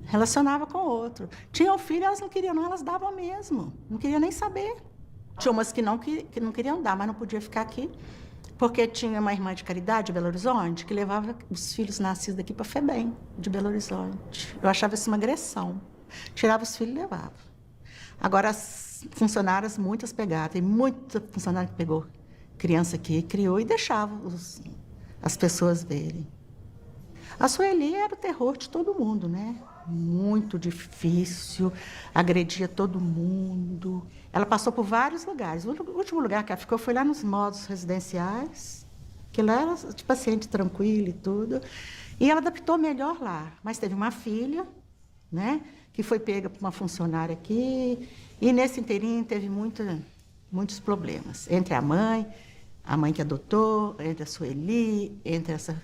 Speaker 2: Relacionava com outro. Tinham filho, elas não queriam, não, elas davam mesmo. Não queriam nem saber. Tinha umas que não queriam dar, mas não podia ficar aqui. Porque tinha uma irmã de caridade de Belo Horizonte que levava os filhos nascidos daqui para FEBEM, de Belo Horizonte. Eu achava isso uma agressão. Tirava os filhos e levava. Agora, as funcionárias, muitas pegaram. Tem muita funcionária que pegou criança aqui, criou e deixava as pessoas verem. A Sueli era o terror de todo mundo, né? Muito difícil, agredia todo mundo. Ela passou por vários lugares. O último lugar que ela ficou foi lá nos modos residenciais, que lá era de paciente tranquilo e tudo. E ela adaptou melhor lá. Mas teve uma filha, né, que foi pega por uma funcionária aqui. E nesse inteirinho teve muitos problemas. Entre a mãe que adotou, entre a Sueli, entre essa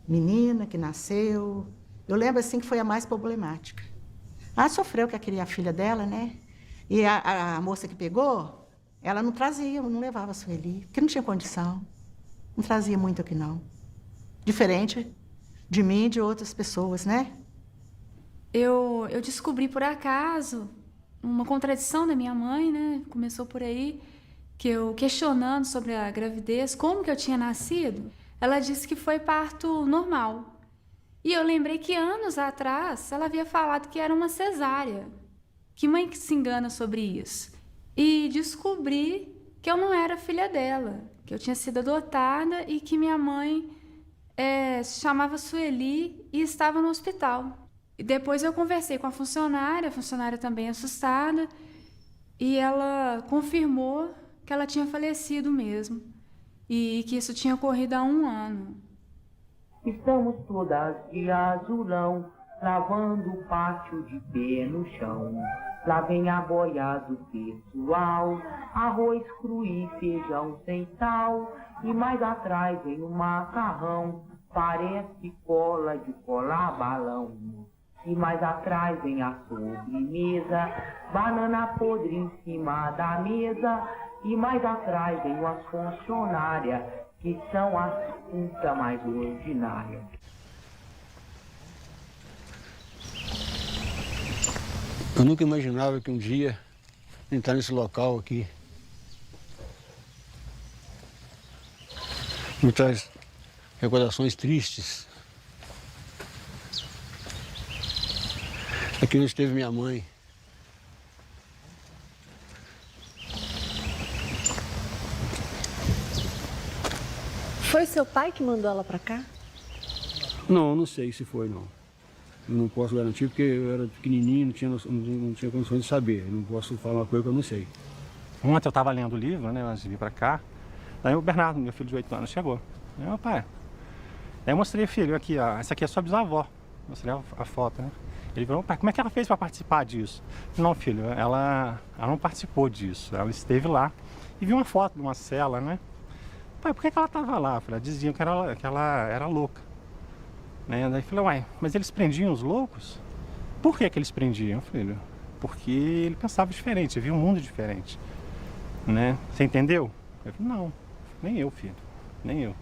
Speaker 2: menina que nasceu. Eu lembro, assim, que foi a mais problemática. Ela sofreu que queria a filha dela, né? E a moça que pegou, ela não trazia, não levava a Sueli, porque não tinha condição. Não trazia muito aqui, não. Diferente de mim e de outras pessoas, né?
Speaker 18: Eu descobri, por acaso, uma contradição da minha mãe, né? Começou por aí, que eu questionando sobre a gravidez, como que eu tinha nascido, ela disse que foi parto normal. E eu lembrei que anos atrás ela havia falado que era uma cesárea. Que mãe que se engana sobre isso? E descobri que eu não era filha dela, que eu tinha sido adotada e que minha mãe se chamava Sueli e estava no hospital. E depois eu conversei com a funcionária também assustada, e ela confirmou que ela tinha falecido mesmo e que isso tinha ocorrido há 1 ano.
Speaker 19: Estamos todas de azulão, lavando o pátio de pé no chão. Lá vem a boia do pessoal, arroz cru e feijão sem sal. E mais atrás vem o macarrão, parece cola de colar balão. E mais atrás vem a sobremesa, banana podre em cima da mesa. E mais atrás vem as funcionárias, que são as putas mais ordinárias.
Speaker 7: Eu nunca imaginava que um dia entrar nesse local aqui me traz recordações tristes. Aqui onde esteve minha mãe.
Speaker 20: Foi seu pai que mandou ela pra cá?
Speaker 7: Não sei se foi, não. Eu não posso garantir porque eu era pequenininho, não tinha condições de saber. Eu não posso falar uma coisa que eu não sei.
Speaker 21: Ontem eu estava lendo o livro, né, antes de vir pra cá. Daí o Bernardo, meu filho de 8 anos, chegou. Aí, meu pai. Daí eu mostrei, filho, aqui, ó, essa aqui é sua bisavó. Mostrei a foto, né? Ele falou, pai, como é que ela fez para participar disso? Não, filho, ela não participou disso. Ela esteve lá e viu uma foto de uma cela, né? Pai, por que ela estava lá? Eu falei, diziam que ela era louca. Né? Daí eu falei, uai, mas eles prendiam os loucos? Por que eles prendiam, filho? Porque ele pensava diferente, via um mundo diferente. Né? Você entendeu? Eu falei, não, nem eu, filho, nem eu.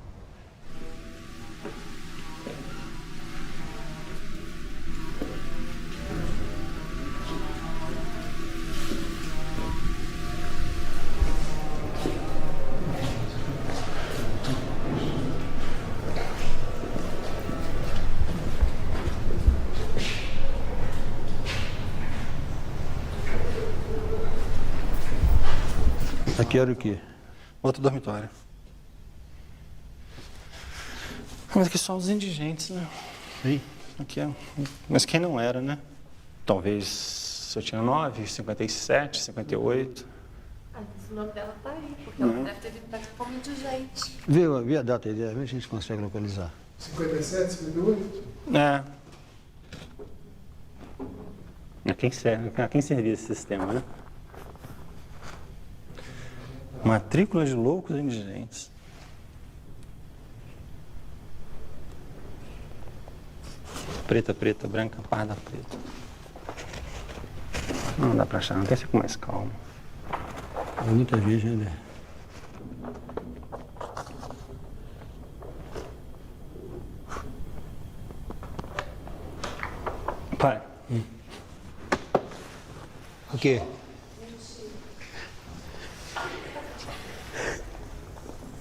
Speaker 7: Aqui era o quê?
Speaker 21: Outro dormitório. Mas aqui só os indigentes, né?
Speaker 7: Sim.
Speaker 21: Aqui é... Mas quem não era, né? Talvez eu tinha 9, 57, 58.
Speaker 20: O nome dela tá aí, porque ela deve ter vindo pra cá como indigente.
Speaker 7: Vê a data aí, vê se a gente consegue localizar.
Speaker 16: 57, 58?
Speaker 21: É. A quem servia esse sistema, né? Matrícula de loucos e indigentes. Preta, preta, branca, parda, preta. Não dá pra achar, não. Tem que ser com mais calma.
Speaker 7: É muita gente, né?
Speaker 21: Pai.
Speaker 7: O quê?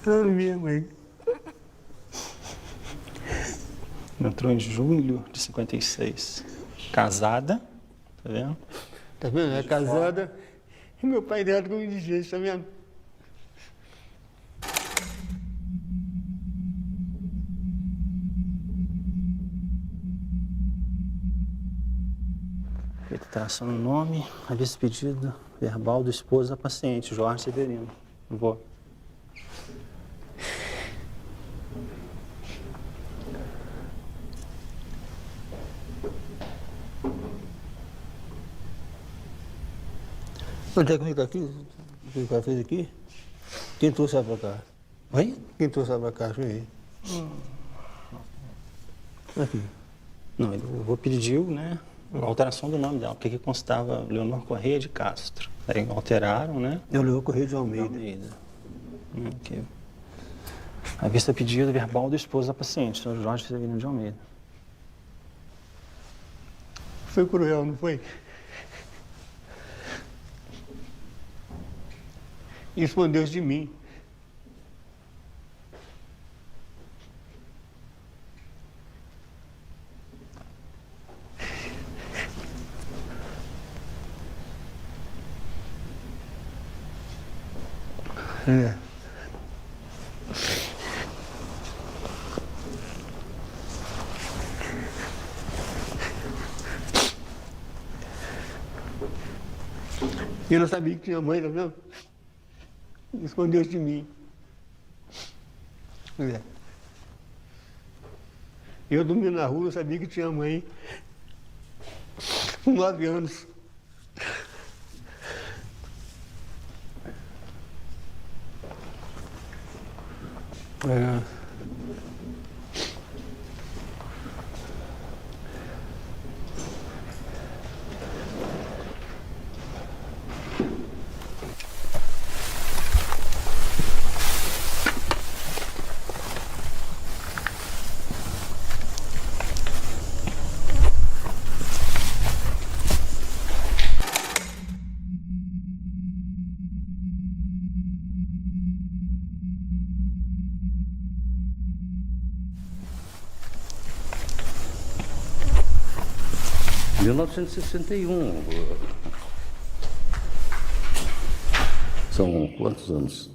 Speaker 21: Não, minha mãe. Entrou em julho de 56. Casada, tá vendo?
Speaker 7: Tá vendo? É casada. E meu pai dela com indigente, tá vendo?
Speaker 21: Retratação no nome, aviso pedido verbal do esposo da paciente, Jorge Severino. Vou.
Speaker 7: Onde é que fica aqui? O que o cara fez aqui? Quem trouxe ela pra cá?
Speaker 21: Oi?
Speaker 7: Quem trouxe ela pra cá? Deixa eu ver. Aqui.
Speaker 21: Não, eu vou pedir, né, a alteração do nome dela, porque aqui constava Leonor Correia de Castro. Aí alteraram, né?
Speaker 7: É o Leonor Correia de Almeida.
Speaker 21: Aqui. A vista pedido verbal do esposo da paciente, Sr. Jorge Severino de Almeida.
Speaker 7: Foi cruel, não foi? Escondeu-se de mim. É. Eu não sabia que tinha mãe, tá vendo? Escondeu-se de mim. É. Eu dormi na rua, não sabia que tinha mãe. Com 9 anos. É.
Speaker 1: Em 1961, são quantos anos?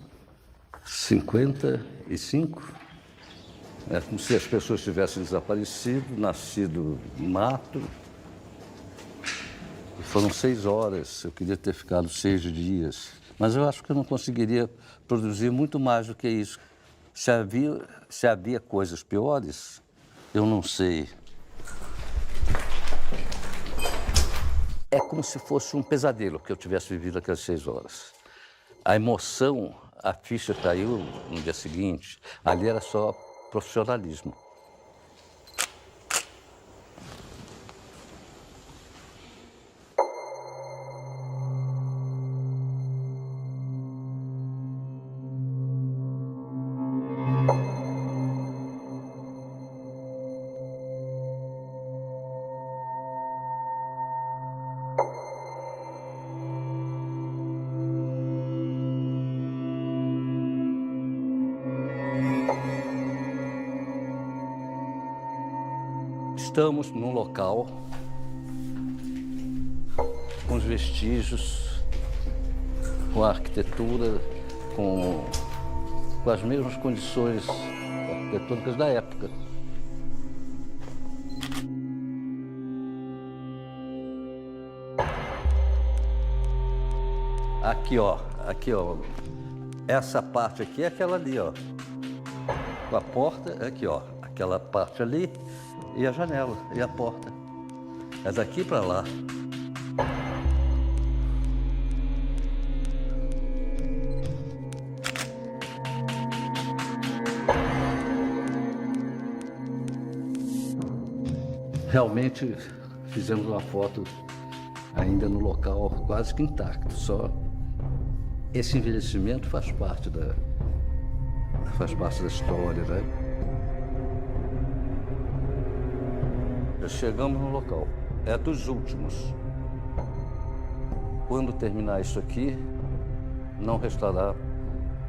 Speaker 1: 55? É como se as pessoas tivessem desaparecido, nascido no mato. E foram 6 horas, eu queria ter ficado 6 dias. Mas eu acho que eu não conseguiria produzir muito mais do que isso. Se havia coisas piores, eu não sei. É como se fosse um pesadelo que eu tivesse vivido aquelas 6 horas. A emoção, a ficha caiu no dia seguinte, ali era só profissionalismo. Estamos num local com os vestígios, com a arquitetura, com as mesmas condições arquitetônicas da época. Aqui ó, essa parte aqui é aquela ali, ó. A porta, aqui ó, aquela parte ali. E a janela, e a porta. É daqui para lá. Realmente fizemos uma foto ainda no local quase que intacto. Só esse envelhecimento faz parte da história, né? Chegamos no local. É dos últimos. Quando terminar isso aqui, não restará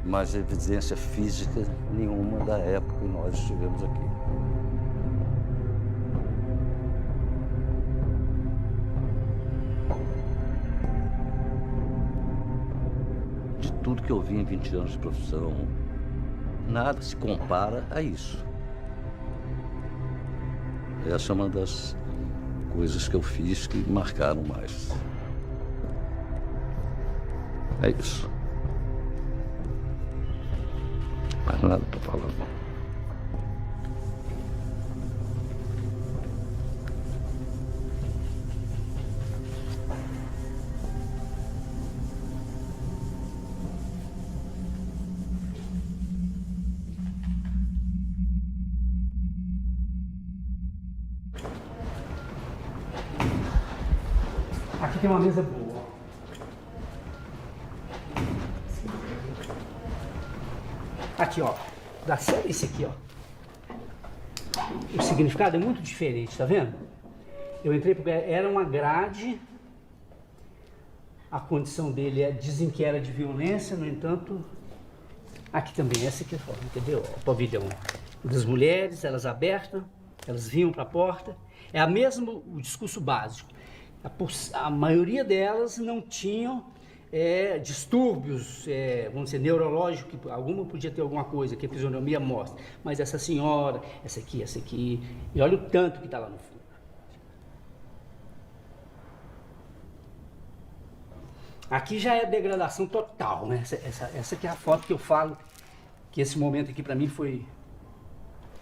Speaker 1: mais evidência física nenhuma da época que nós estivemos aqui. De tudo que eu vi em 20 anos de profissão, nada se compara a isso. Essa é uma das coisas que eu fiz que marcaram mais. É isso. Mais nada para falar.
Speaker 11: Aqui tem uma mesa boa. Aqui, ó. Da série esse aqui, ó. O significado é muito diferente, tá vendo? Eu entrei porque era uma grade. A condição dele dizem que era de violência, no entanto, aqui também, essa aqui é forma, entendeu? O pavilhão das mulheres, elas abertas, elas vinham para a porta. É o discurso básico. A maioria delas não tinham distúrbios, vamos dizer, neurológicos, alguma podia ter alguma coisa que a fisionomia mostra, mas essa senhora, essa aqui, e olha o tanto que está lá no fundo. Aqui já é degradação total, né? Essa aqui é a foto que eu falo, que esse momento aqui para mim foi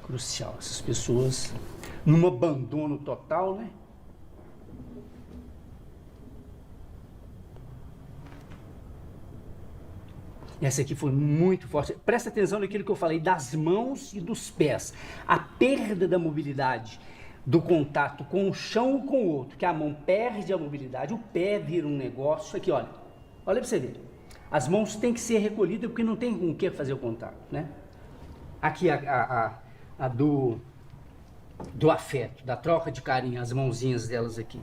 Speaker 11: crucial. Essas pessoas num abandono total, né? Essa aqui foi muito forte. Presta atenção naquilo que eu falei das mãos e dos pés. A perda da mobilidade, do contato com o chão ou com o outro, que a mão perde a mobilidade, o pé vira um negócio. Aqui, olha. Olha para você ver. As mãos têm que ser recolhidas porque não tem com o que fazer o contato, né? Aqui a do afeto, da troca de carinho, as mãozinhas delas aqui.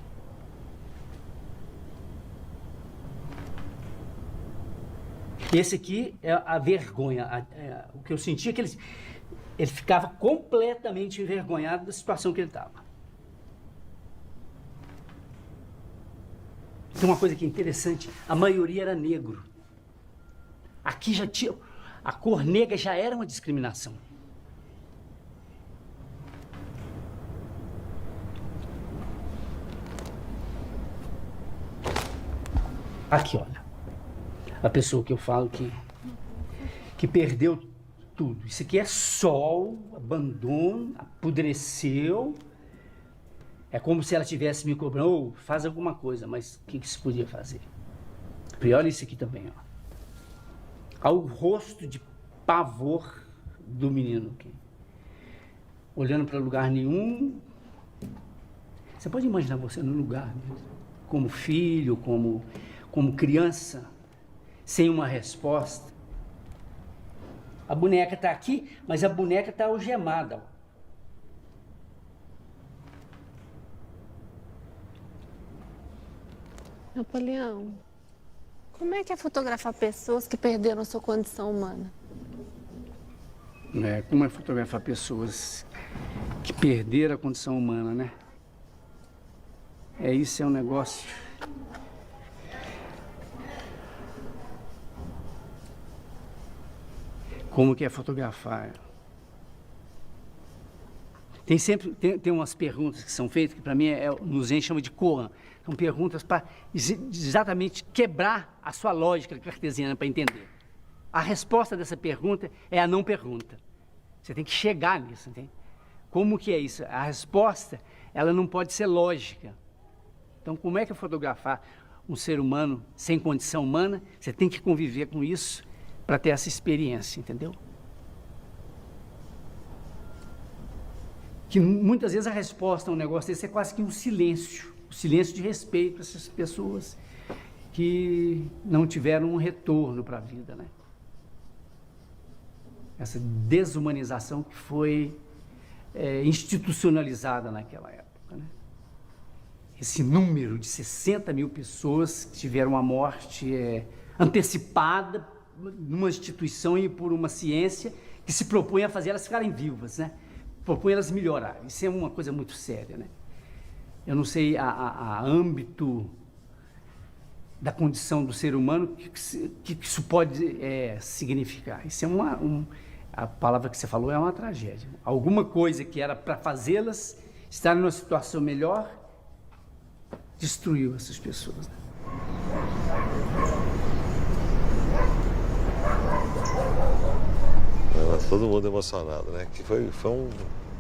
Speaker 11: Esse aqui é a vergonha. O que eu senti é que ele ficava completamente envergonhado da situação que ele estava. Tem uma coisa que é interessante, a maioria era negro. Aqui já tinha... A cor negra já era uma discriminação. Aqui, olha. A pessoa que eu falo que perdeu tudo. Isso aqui é sol, abandono, apodreceu. É como se ela tivesse me cobrando, faz alguma coisa, mas o que se podia fazer? E olha isso aqui também, ó. Ao rosto de pavor do menino aqui. Olhando para lugar nenhum. Você pode imaginar você no lugar, né? Como filho, como criança, sem uma resposta. A boneca está aqui, mas a boneca está algemada.
Speaker 20: Napoleão, como é que é fotografar pessoas que perderam sua condição humana?
Speaker 11: Como é fotografar pessoas que perderam a condição humana, né? Isso é um negócio... Como que é fotografar? Tem umas perguntas que são feitas, que para mim nos chama de koan. São perguntas para exatamente quebrar a sua lógica cartesiana para entender. A resposta dessa pergunta é a não pergunta. Você tem que chegar nisso, entende? Como que é isso? A resposta, ela não pode ser lógica. Então, como é que é fotografar um ser humano sem condição humana? Você tem que conviver com isso para ter essa experiência, entendeu? Que muitas vezes a resposta a um negócio desse é quase que um silêncio de respeito para essas pessoas que não tiveram um retorno para a vida, né? Essa desumanização que foi institucionalizada naquela época, né? esse número de 60 mil pessoas que tiveram a morte antecipada numa instituição e por uma ciência que se propõe a fazer elas ficarem vivas, né? Propõe elas melhorarem. Isso é uma coisa muito séria, né? Eu não sei a âmbito da condição do ser humano que isso pode significar. Isso é a palavra que você falou é uma tragédia. Alguma coisa que era para fazê-las estarem numa situação melhor destruiu essas pessoas, né?
Speaker 8: Todo mundo emocionado, né? Que foi um,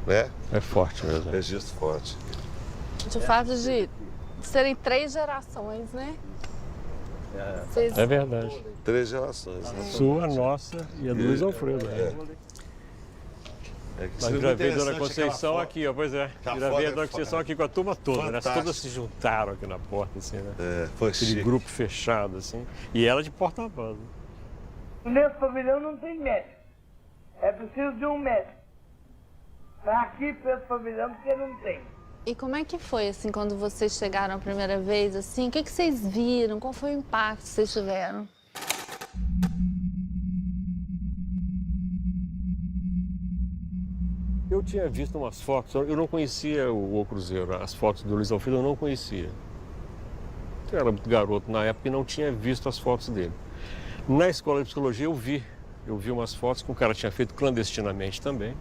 Speaker 8: né?
Speaker 21: É forte mesmo.
Speaker 8: Registro forte.
Speaker 20: De fato de serem 3 gerações, né? Vocês...
Speaker 21: É verdade.
Speaker 8: 3 gerações. Né?
Speaker 21: Sua, nossa e a do Luiz Alfredo. Mas gravei Dona Conceição aqui, ó, pois é. Gravei a Dona Conceição aqui com a turma toda, né? Todas se juntaram aqui na porta, assim, né?
Speaker 8: Foi
Speaker 21: aquele
Speaker 8: chique.
Speaker 21: grupo fechado, assim. E ela de porta-voz.
Speaker 19: Nesse pavilhão não tem médico. É preciso de um médico. Mas aqui para esse pavilhão porque não tem.
Speaker 20: E como é que foi, assim, quando vocês chegaram a primeira vez, assim? O que vocês viram? Qual foi o impacto que vocês tiveram?
Speaker 21: Eu tinha visto umas fotos, eu não conhecia o Cruzeiro, as fotos do Luiz Alfredo eu não conhecia. Eu era muito garoto na época e não tinha visto as fotos dele. Na escola de psicologia eu vi umas fotos que o cara tinha feito clandestinamente também.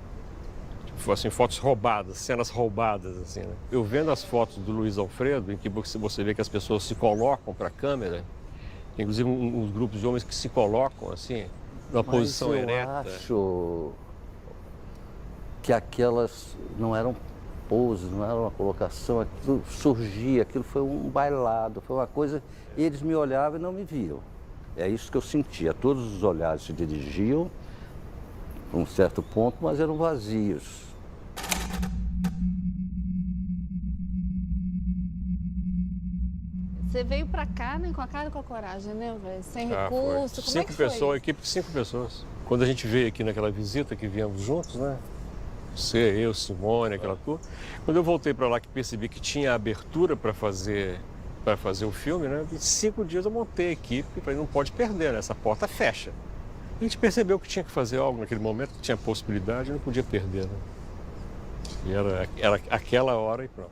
Speaker 21: Tipo, assim, fotos roubadas, cenas roubadas, assim, né? Eu vendo as fotos do Luiz Alfredo, em que você vê que as pessoas se colocam para a câmera, inclusive uns grupos de homens que se colocam, assim, numa posição ereta.
Speaker 1: Eu acho que aquelas não eram poses, não era uma colocação, aquilo surgia, aquilo foi um bailado, foi uma coisa, e eles me olhavam e não me viam. É isso que eu sentia, todos os olhares se dirigiam a um certo ponto, mas eram vazios.
Speaker 20: Você veio pra cá, né, com a cara e com a coragem, né, velho? Sem recurso, como é que foi?
Speaker 21: 5 pessoas, equipe de 5 pessoas. Quando a gente veio aqui naquela visita que viemos juntos, né? Você, eu, Simone, aquela turma. Quando eu voltei para lá que percebi que tinha abertura para fazer o filme, né? Em 5 dias eu montei a equipe e falei, não pode perder, né? Essa porta fecha. A gente percebeu que tinha que fazer algo naquele momento, que tinha possibilidade, não podia perder, né? E era aquela hora e pronto.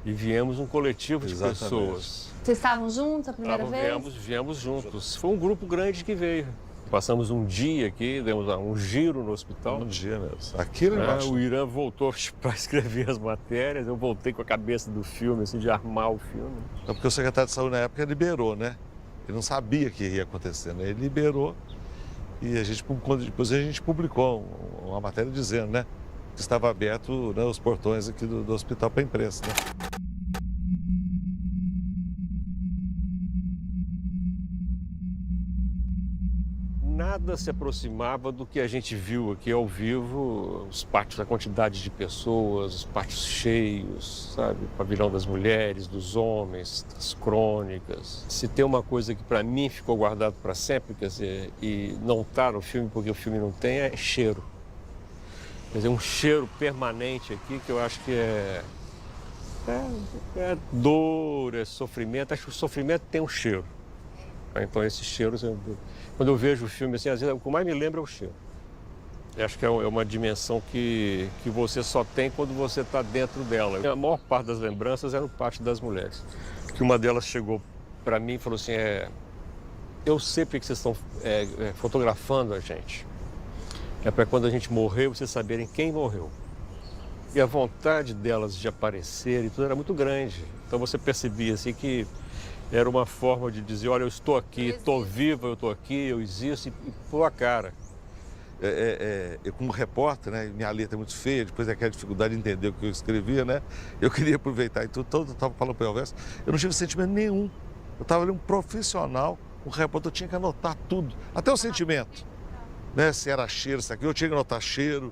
Speaker 21: E viemos um coletivo de pessoas.
Speaker 20: Vocês estavam juntos a primeira vez?
Speaker 21: Viemos juntos. Foi um grupo grande que veio. Passamos um dia aqui, demos um giro no hospital.
Speaker 8: Um dia mesmo. Aqui no embaixo.
Speaker 21: O Irã voltou para escrever as matérias, eu voltei com a cabeça do filme, assim, de armar o filme.
Speaker 8: É porque o secretário de saúde na época liberou, né? Ele não sabia o que ia acontecer, né? Ele liberou e depois a gente publicou uma matéria dizendo, né? Que estava aberto, né, os portões aqui do hospital para a imprensa, né?
Speaker 21: Nada se aproximava do que a gente viu aqui ao vivo, os pátios, a quantidade de pessoas, os pátios cheios, sabe? O pavilhão das mulheres, dos homens, das crônicas. Se tem uma coisa que para mim ficou guardado para sempre, quer dizer, e não está no filme porque o filme não tem, é cheiro. Quer dizer, um cheiro permanente aqui que eu acho que é dor, é sofrimento. Acho que o sofrimento tem um cheiro. Então esses cheiros, quando eu vejo o filme, assim, às vezes o que mais me lembra é o cheiro. Eu acho que é uma dimensão que você só tem quando você está dentro dela. A maior parte das lembranças era no pátio das mulheres. Que uma delas chegou para mim e falou assim, eu sei porque vocês estão fotografando a gente. É para quando a gente morrer, vocês saberem quem morreu. E a vontade delas de aparecer e tudo era muito grande. Então você percebia assim que era uma forma de dizer, olha, eu estou aqui, estou viva, eu estou aqui, eu existo, e pôr a cara.
Speaker 8: Eu como repórter, né, minha letra é muito feia, depois daquela dificuldade de entender o que eu escrevia, né, eu queria aproveitar e tudo, eu estava falando para o Elvésio, eu não tive sentimento nenhum. Eu estava ali um profissional, um repórter, eu tinha que anotar tudo, até o sentimento. Né, se era cheiro, se aquilo, eu tinha que anotar cheiro,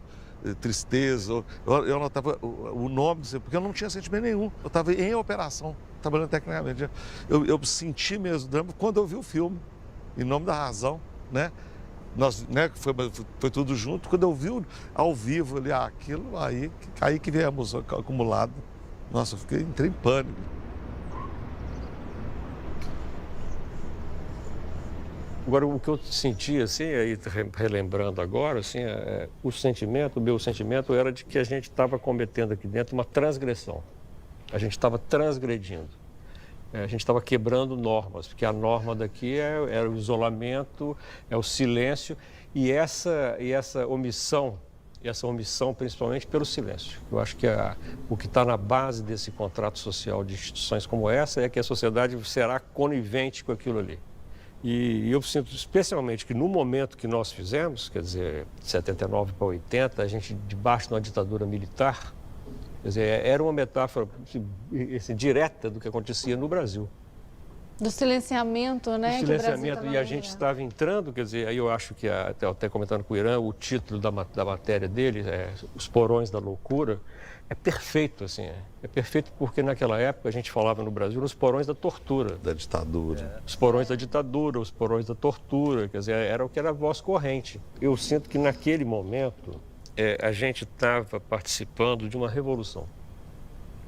Speaker 8: tristeza, eu anotava o nome, porque eu não tinha sentimento nenhum. Eu estava em operação, trabalhando tecnicamente. Eu senti mesmo drama quando eu vi o filme, Em Nome da Razão, né? Nós, né, foi tudo junto. Quando eu vi ao vivo ali, aquilo, aí que viemos acumulado. Nossa, entrei em pânico.
Speaker 9: Agora, o que eu senti, assim, aí relembrando agora, assim, o meu sentimento era de que a gente estava cometendo aqui dentro uma transgressão. A gente estava transgredindo. A gente estava quebrando normas, porque a norma daqui é o isolamento, é o silêncio e essa omissão principalmente pelo silêncio. Eu acho que o que está na base desse contrato social de instituições como essa é que a sociedade será conivente com aquilo ali. E eu sinto especialmente que no momento que nós fizemos, quer dizer, de 79 para 80, a gente debaixo de uma ditadura militar, quer dizer, era uma metáfora assim, direta do que acontecia no Brasil.
Speaker 20: Do silenciamento, né?
Speaker 9: Do silenciamento, e a gente estava entrando, quer dizer, aí eu acho que, até comentando com o Irã, o título da matéria dele, Os Porões da Loucura, é perfeito, assim, é perfeito porque naquela época a gente falava no Brasil nos porões da tortura.
Speaker 8: Da ditadura.
Speaker 9: Os porões da ditadura, os porões da tortura, quer dizer, era o que era a voz corrente. Eu sinto que naquele momento a gente estava participando de uma revolução.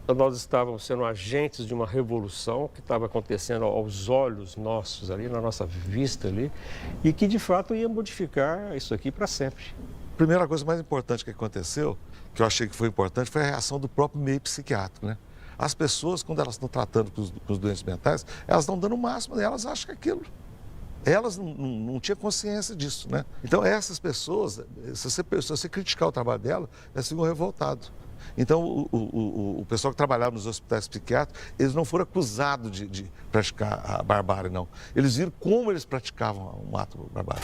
Speaker 9: Nós estávamos sendo agentes de uma revolução que estava acontecendo aos olhos nossos ali, na nossa vista ali, e que de fato ia modificar isso aqui para sempre.
Speaker 8: A primeira coisa mais importante que aconteceu, que eu achei que foi importante, foi a reação do próprio meio psiquiátrico, né? As pessoas, quando elas estão tratando com os doentes mentais, elas estão dando o máximo, elas acham que é aquilo. Elas não tinham consciência disso, né? Então, essas pessoas, se você criticar o trabalho delas, elas ficam revoltadas. Então, o pessoal que trabalhava nos hospitais psiquiátricos, eles não foram acusados de praticar a barbárie, não. Eles viram como eles praticavam um ato barbário.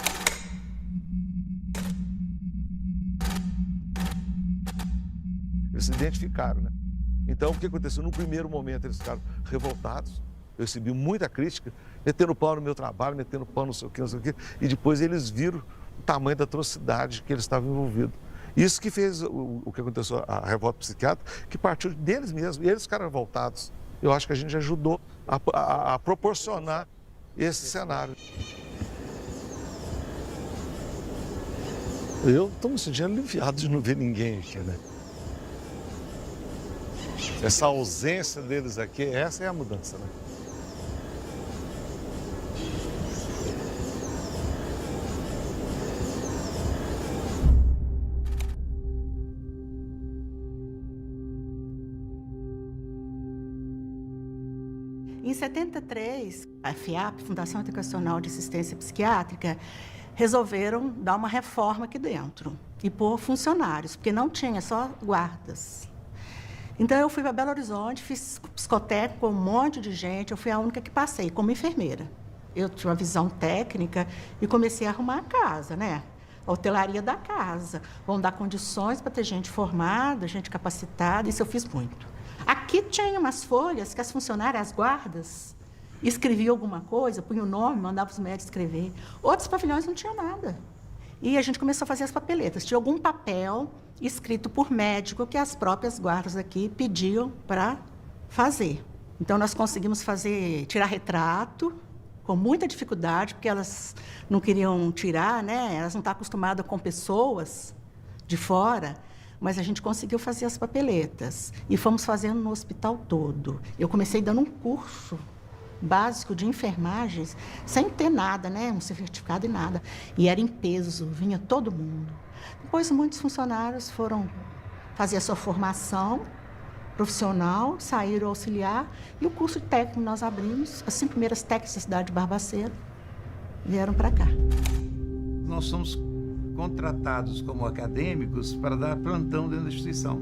Speaker 8: Eles se identificaram, né? Então, o que aconteceu? No primeiro momento, eles ficaram revoltados. Eu recebi muita crítica, metendo pau no meu trabalho, metendo pau não sei o quê. E depois eles viram o tamanho da atrocidade que eles estavam envolvidos. Isso que fez o que aconteceu, a revolta psiquiátrica, que partiu deles mesmos. E eles ficaram revoltados. Eu acho que a gente ajudou a proporcionar esse cenário. Eu estou me sentindo aliviado de não ver ninguém aqui, né? Essa ausência deles aqui, essa é a mudança, né?
Speaker 2: Em 73, a FIAP, Fundação Educacional de Assistência Psiquiátrica, resolveram dar uma reforma aqui dentro e pôr funcionários, porque não tinha, só guardas. Então, eu fui para Belo Horizonte, fiz psicotécnico com um monte de gente, eu fui a única que passei, como enfermeira. Eu tinha uma visão técnica e comecei a arrumar a casa, né? A hotelaria da casa. Vão dar condições para ter gente formada, gente capacitada, isso eu fiz muito. Aqui tinha umas folhas que as funcionárias, as guardas, escreviam alguma coisa, punham o nome, mandavam os médicos escrever. Outros pavilhões não tinham nada. E a gente começou a fazer as papeletas. Tinha algum papel escrito por médico que as próprias guardas aqui pediam para fazer. Então, nós conseguimos tirar retrato, com muita dificuldade, porque elas não queriam tirar, né? Elas não estão acostumadas com pessoas de fora. Mas a gente conseguiu fazer as papeletas e fomos fazendo no hospital todo. Eu comecei dando um curso básico de enfermagens, sem ter nada, né? Um certificado e nada. E era em peso, vinha todo mundo. Depois, muitos funcionários foram fazer a sua formação profissional, saíram auxiliar, e o curso técnico nós abrimos, as 5 primeiras técnicas da cidade de Barbacena vieram para cá.
Speaker 13: Nós somos contratados como acadêmicos para dar plantão dentro da instituição,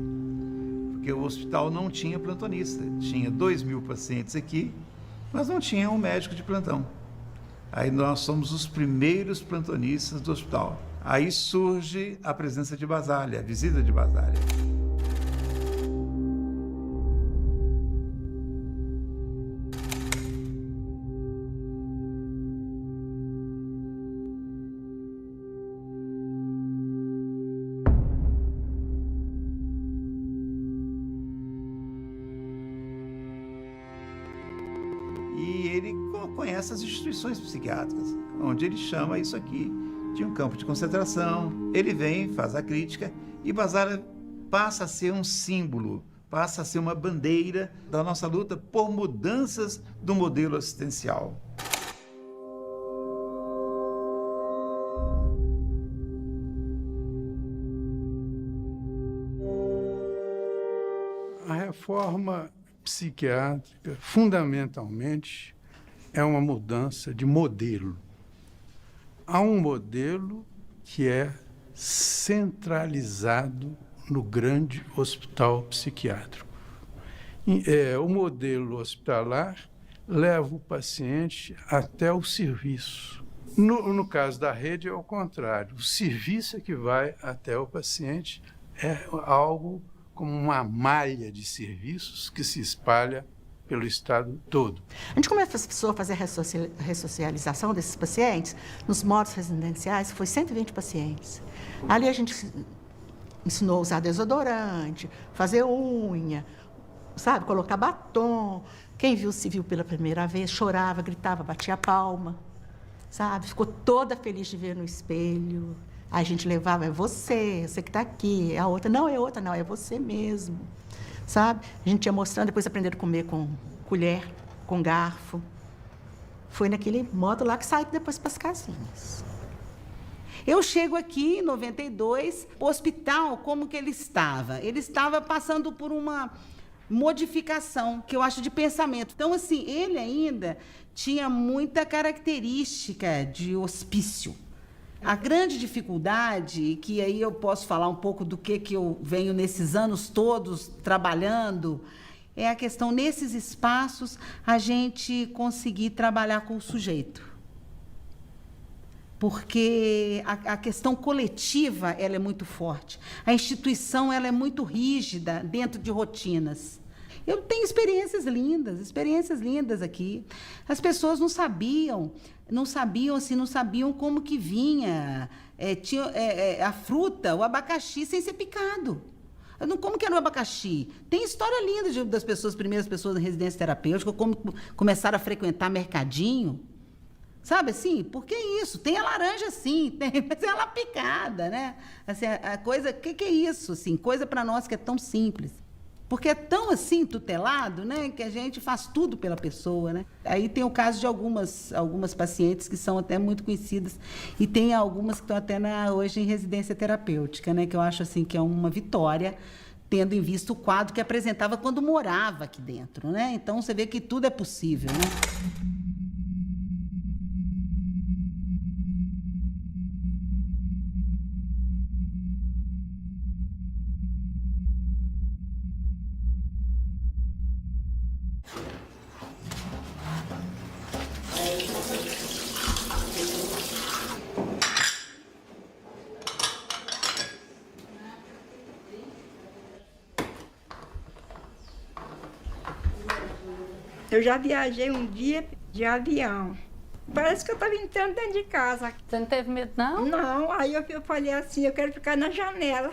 Speaker 13: porque o hospital não tinha plantonista. Tinha 2.000 pacientes aqui, mas não tinha um médico de plantão. Aí nós somos os primeiros plantonistas do hospital. Aí surge a presença de Basálea, a visita de Basálea. Conhece as instituições psiquiátricas, onde ele chama isso aqui de um campo de concentração. Ele vem, faz a crítica e Basálea passa a ser um símbolo, passa a ser uma bandeira da nossa luta por mudanças do modelo assistencial.
Speaker 10: reforma psiquiátrica, fundamentalmente, é uma mudança de modelo. Há um modelo que é centralizado no grande hospital psiquiátrico. O modelo hospitalar leva o paciente até o serviço. No caso da rede é o contrário. O serviço é que vai até o paciente, é algo como uma malha de serviços que se espalha pelo estado todo.
Speaker 2: A gente começou a fazer a ressocialização desses pacientes nos módulos residenciais, foi 120 pacientes. Ali a gente ensinou a usar desodorante, fazer unha, sabe, colocar batom. Quem viu se viu pela primeira vez, chorava, gritava, batia a palma, sabe? Ficou toda feliz de ver no espelho. Aí a gente levava, é você que está aqui. A outra, não é outra, não, é você mesmo, sabe? A gente ia mostrando, depois aprenderam a comer com colher, com garfo. Foi naquele modo lá que saí depois para as casinhas.
Speaker 22: Eu chego aqui em 92, o hospital, como que ele estava? Ele estava passando por uma modificação, que eu acho de pensamento. Então, assim, ele ainda tinha muita característica de hospício. A grande dificuldade, que aí eu posso falar um pouco do que eu venho nesses anos todos trabalhando, é a questão, nesses espaços, a gente conseguir trabalhar com o sujeito. Porque a questão coletiva ela é muito forte. A instituição ela é muito rígida dentro de rotinas. Eu tenho experiências lindas aqui. As pessoas não sabiam como que vinha a fruta, o abacaxi, sem ser picado. Como que era o abacaxi? Tem história linda das pessoas, primeiras pessoas na residência terapêutica, como começaram a frequentar mercadinho. Sabe assim? Por que isso? Tem a laranja sim, mas ela picada, né? Assim, a coisa, o que é isso? Assim, coisa para nós que é tão simples. Porque é tão assim tutelado, né, que a gente faz tudo pela pessoa, né? Aí tem o caso de algumas pacientes que são até muito conhecidas e tem algumas que estão até hoje em residência terapêutica, né, que eu acho assim que é uma vitória, tendo em vista o quadro que apresentava quando morava aqui dentro, né? Então você vê que tudo é possível, né?
Speaker 6: Eu já viajei um dia de avião. Parece que eu estava entrando dentro de casa.
Speaker 20: Você não teve medo, não?
Speaker 6: Não, aí eu falei assim, eu quero ficar na janela.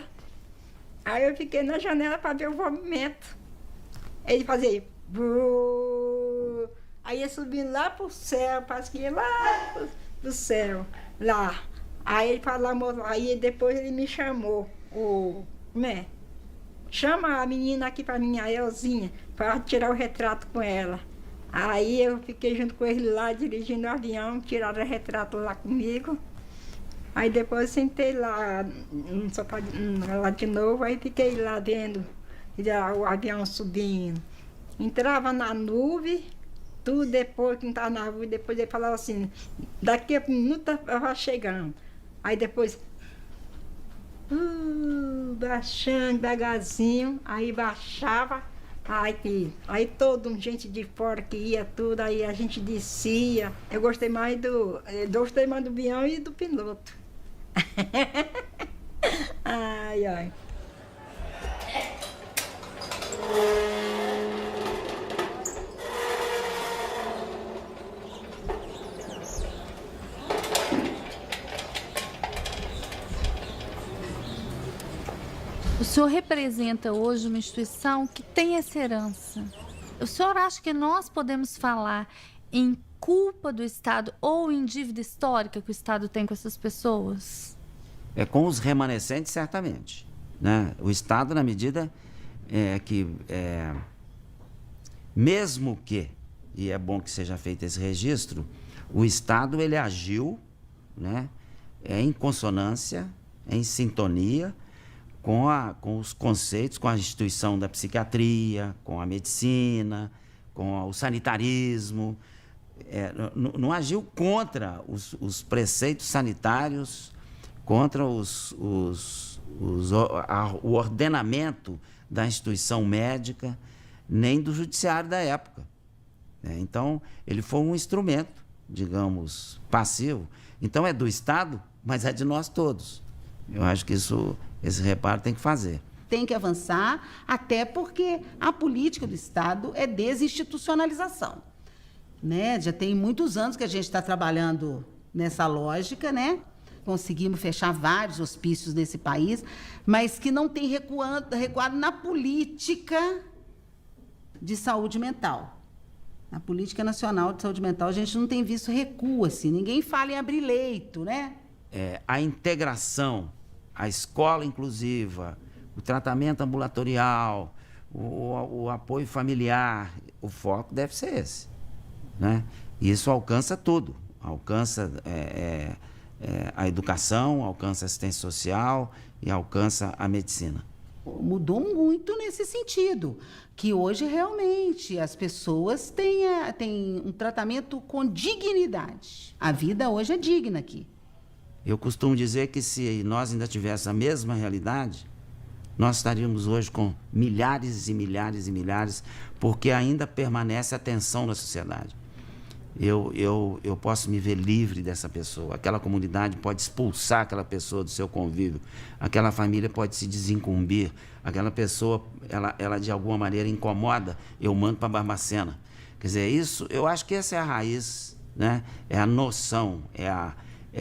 Speaker 6: Aí eu fiquei na janela para ver o movimento. Ele fazia... Buh. Aí ia subindo lá pro céu, parece que ia lá pro céu, lá. Aí ele falou, aí depois ele me chamou, né? Chama a menina aqui para mim, a Elzinha, para tirar o retrato com ela. Aí eu fiquei junto com ele lá, dirigindo o avião, tiraram o retrato lá comigo. Aí depois eu sentei lá, lá de novo, aí fiquei lá vendo o avião subindo. Entrava na nuvem, tudo depois que estava na nuvem, depois ele falava assim, daqui a um minuto eu vou chegando. Aí depois, baixando devagarzinho, aí baixava. Aí todo gente de fora que ia tudo, aí a gente descia. Eu gostei mais do avião e do piloto. Ai, ai.
Speaker 5: O senhor representa hoje uma instituição que tem essa herança. O senhor acha que nós podemos falar em culpa do Estado ou em dívida histórica que o Estado tem com essas pessoas?
Speaker 23: Com os remanescentes, certamente, né? O Estado, na medida que, mesmo que, e é bom que seja feito esse registro, o Estado ele agiu, né, em consonância, em sintonia com os conceitos, com a instituição da psiquiatria, com a medicina, com o sanitarismo. Não agiu contra os preceitos sanitários, contra o ordenamento da instituição médica, nem do judiciário da época. Então, ele foi um instrumento, digamos, passivo. Então, é do Estado, mas é de nós todos. Eu acho que esse reparo tem que fazer.
Speaker 22: Tem que avançar, até porque a política do Estado é desinstitucionalização. Né? Já tem muitos anos que a gente está trabalhando nessa lógica, né? Conseguimos fechar vários hospícios nesse país, mas que não tem recuado na política de saúde mental. Na política nacional de saúde mental, a gente não tem visto recuo, assim. Ninguém fala em abrir leito, né?
Speaker 23: A integração, a escola inclusiva, o tratamento ambulatorial, o apoio familiar, o foco deve ser esse. Né? E isso alcança tudo. Alcança a educação, alcança a assistência social e alcança a medicina.
Speaker 22: Mudou muito nesse sentido, que hoje realmente as pessoas têm um tratamento com dignidade. A vida hoje é digna aqui.
Speaker 23: Eu costumo dizer que se nós ainda tivéssemos a mesma realidade, nós estaríamos hoje com milhares e milhares e milhares, porque ainda permanece a tensão na sociedade. Eu posso me ver livre dessa pessoa, aquela comunidade pode expulsar aquela pessoa do seu convívio, aquela família pode se desincumbir, aquela pessoa, ela de alguma maneira incomoda, eu mando para Barbacena. Quer dizer, isso, eu acho que essa é a raiz, né? É a noção, é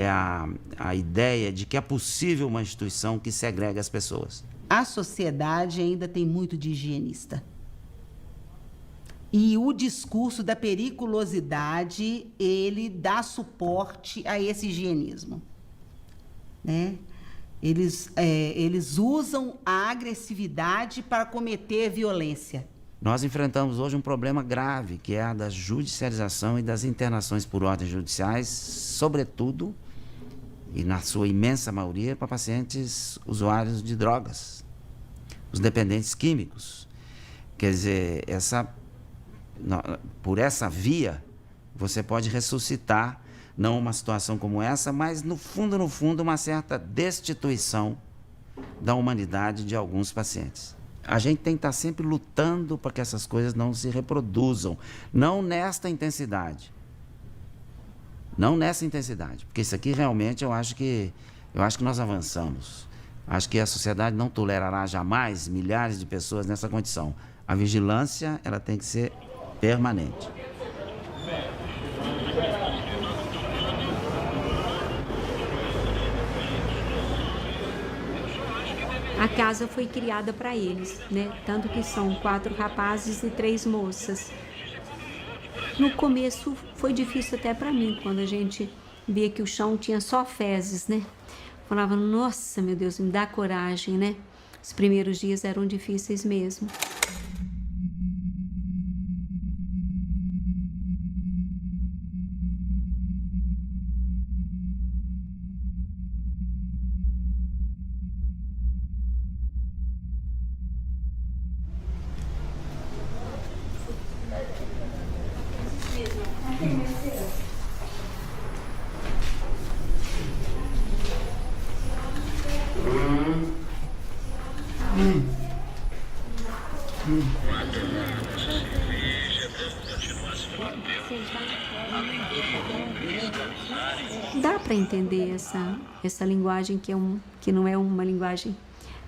Speaker 23: a ideia de que é possível uma instituição que segrega as pessoas.
Speaker 22: A sociedade ainda tem muito de higienista. E o discurso da periculosidade, ele dá suporte a esse higienismo. Né? Eles usam a agressividade para cometer violência.
Speaker 23: Nós enfrentamos hoje um problema grave, que é a da judicialização e das internações por ordens judiciais, sobretudo, e na sua imensa maioria, para pacientes usuários de drogas, os dependentes químicos. Quer dizer, por essa via, você pode ressuscitar, não uma situação como essa, mas no fundo, uma certa destituição da humanidade de alguns pacientes. A gente tem que estar sempre lutando para que essas coisas não se reproduzam, não nesta intensidade. Não nessa intensidade, porque isso aqui realmente eu acho que nós avançamos. Acho que a sociedade não tolerará jamais milhares de pessoas nessa condição. A vigilância, ela tem que ser permanente.
Speaker 4: A casa foi criada para eles, né? Tanto que são 4 rapazes e 3 moças. No começo foi difícil até para mim, quando a gente via que o chão tinha só fezes, né? Falava, nossa, meu Deus, me dá coragem, né? Os primeiros dias eram difíceis mesmo. Dá para entender essa linguagem que não é uma linguagem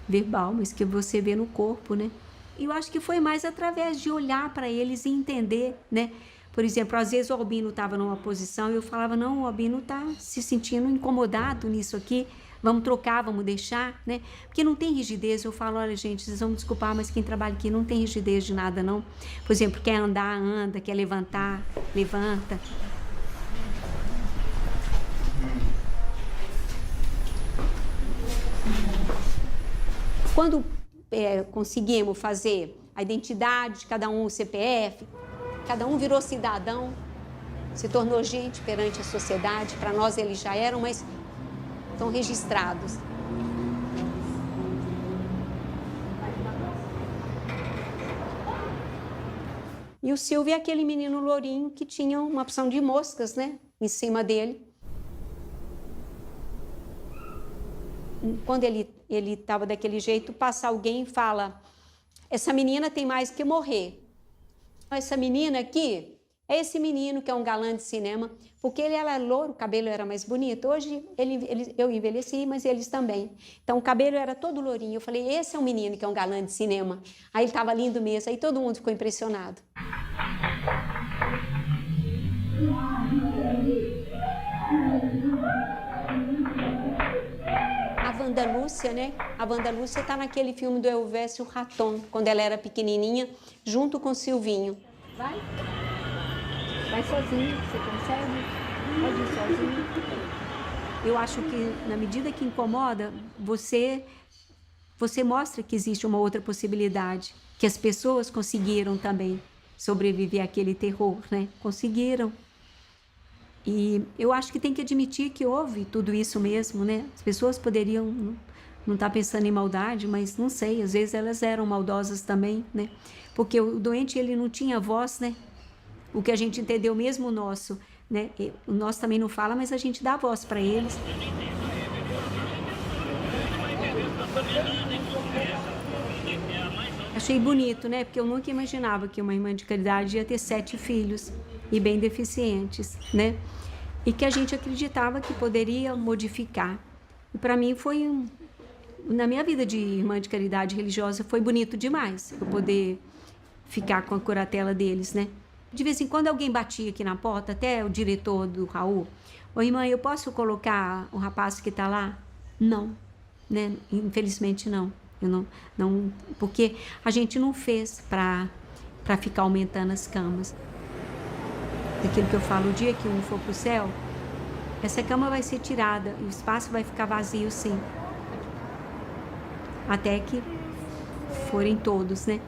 Speaker 4: verbal, mas que você vê no corpo, né? E eu acho que foi mais através de olhar para eles e entender, né? Por exemplo, às vezes o Albino estava numa posição e eu falava, não, o Albino está se sentindo incomodado nisso aqui, vamos trocar, vamos deixar, né? Porque não tem rigidez. Eu falo, olha, gente, vocês vão me desculpar, mas quem trabalha aqui não tem rigidez de nada, não. Por exemplo, quer andar, anda, quer levantar, levanta. Quando conseguimos fazer a identidade de cada um, o CPF, cada um virou cidadão, se tornou gente perante a sociedade. Para nós eles já eram, mas estão registrados. E o Silvio é aquele menino lourinho que tinha uma opção de moscas, né, em cima dele. Quando ele estava daquele jeito, passa alguém e fala: essa menina tem mais que morrer. Essa menina aqui é esse menino que é um galã de cinema, porque ele era louro, o cabelo era mais bonito. Hoje eu envelheci, mas eles também. Então o cabelo era todo lourinho. Eu falei: esse é um menino que é um galã de cinema. Aí ele estava lindo mesmo, aí todo mundo ficou impressionado. A Wanda Lúcia, né? A Wanda Lúcia está naquele filme do Elvésio Raton, quando ela era pequenininha, junto com o Silvinho. Vai sozinho, você consegue? Pode ir sozinho. Eu acho que, na medida que incomoda, você mostra que existe uma outra possibilidade, que as pessoas conseguiram também sobreviver àquele terror, né? Conseguiram. E eu acho que tem que admitir que houve tudo isso mesmo, né? As pessoas poderiam não estar pensando em maldade, mas não sei, às vezes elas eram maldosas também, né? Porque o doente, ele não tinha voz, né? O que a gente entendeu mesmo o nosso, né? O nosso também não fala, mas a gente dá voz para eles. Achei bonito, né? Porque eu nunca imaginava que uma irmã de caridade ia ter 7 filhos e bem deficientes, né? E que a gente acreditava que poderia modificar. E para mim foi na minha vida de irmã de caridade religiosa foi bonito demais eu poder ficar com a curatela deles, né? De vez em quando alguém batia aqui na porta, até o diretor do Raul: ô irmã, eu posso colocar o rapaz que está lá? Não, né? Infelizmente não. Eu não, porque a gente não fez para ficar aumentando as camas. Daquilo que eu falo, o dia que um for para o céu, essa cama vai ser tirada e o espaço vai ficar vazio, sim. Até que forem todos, né?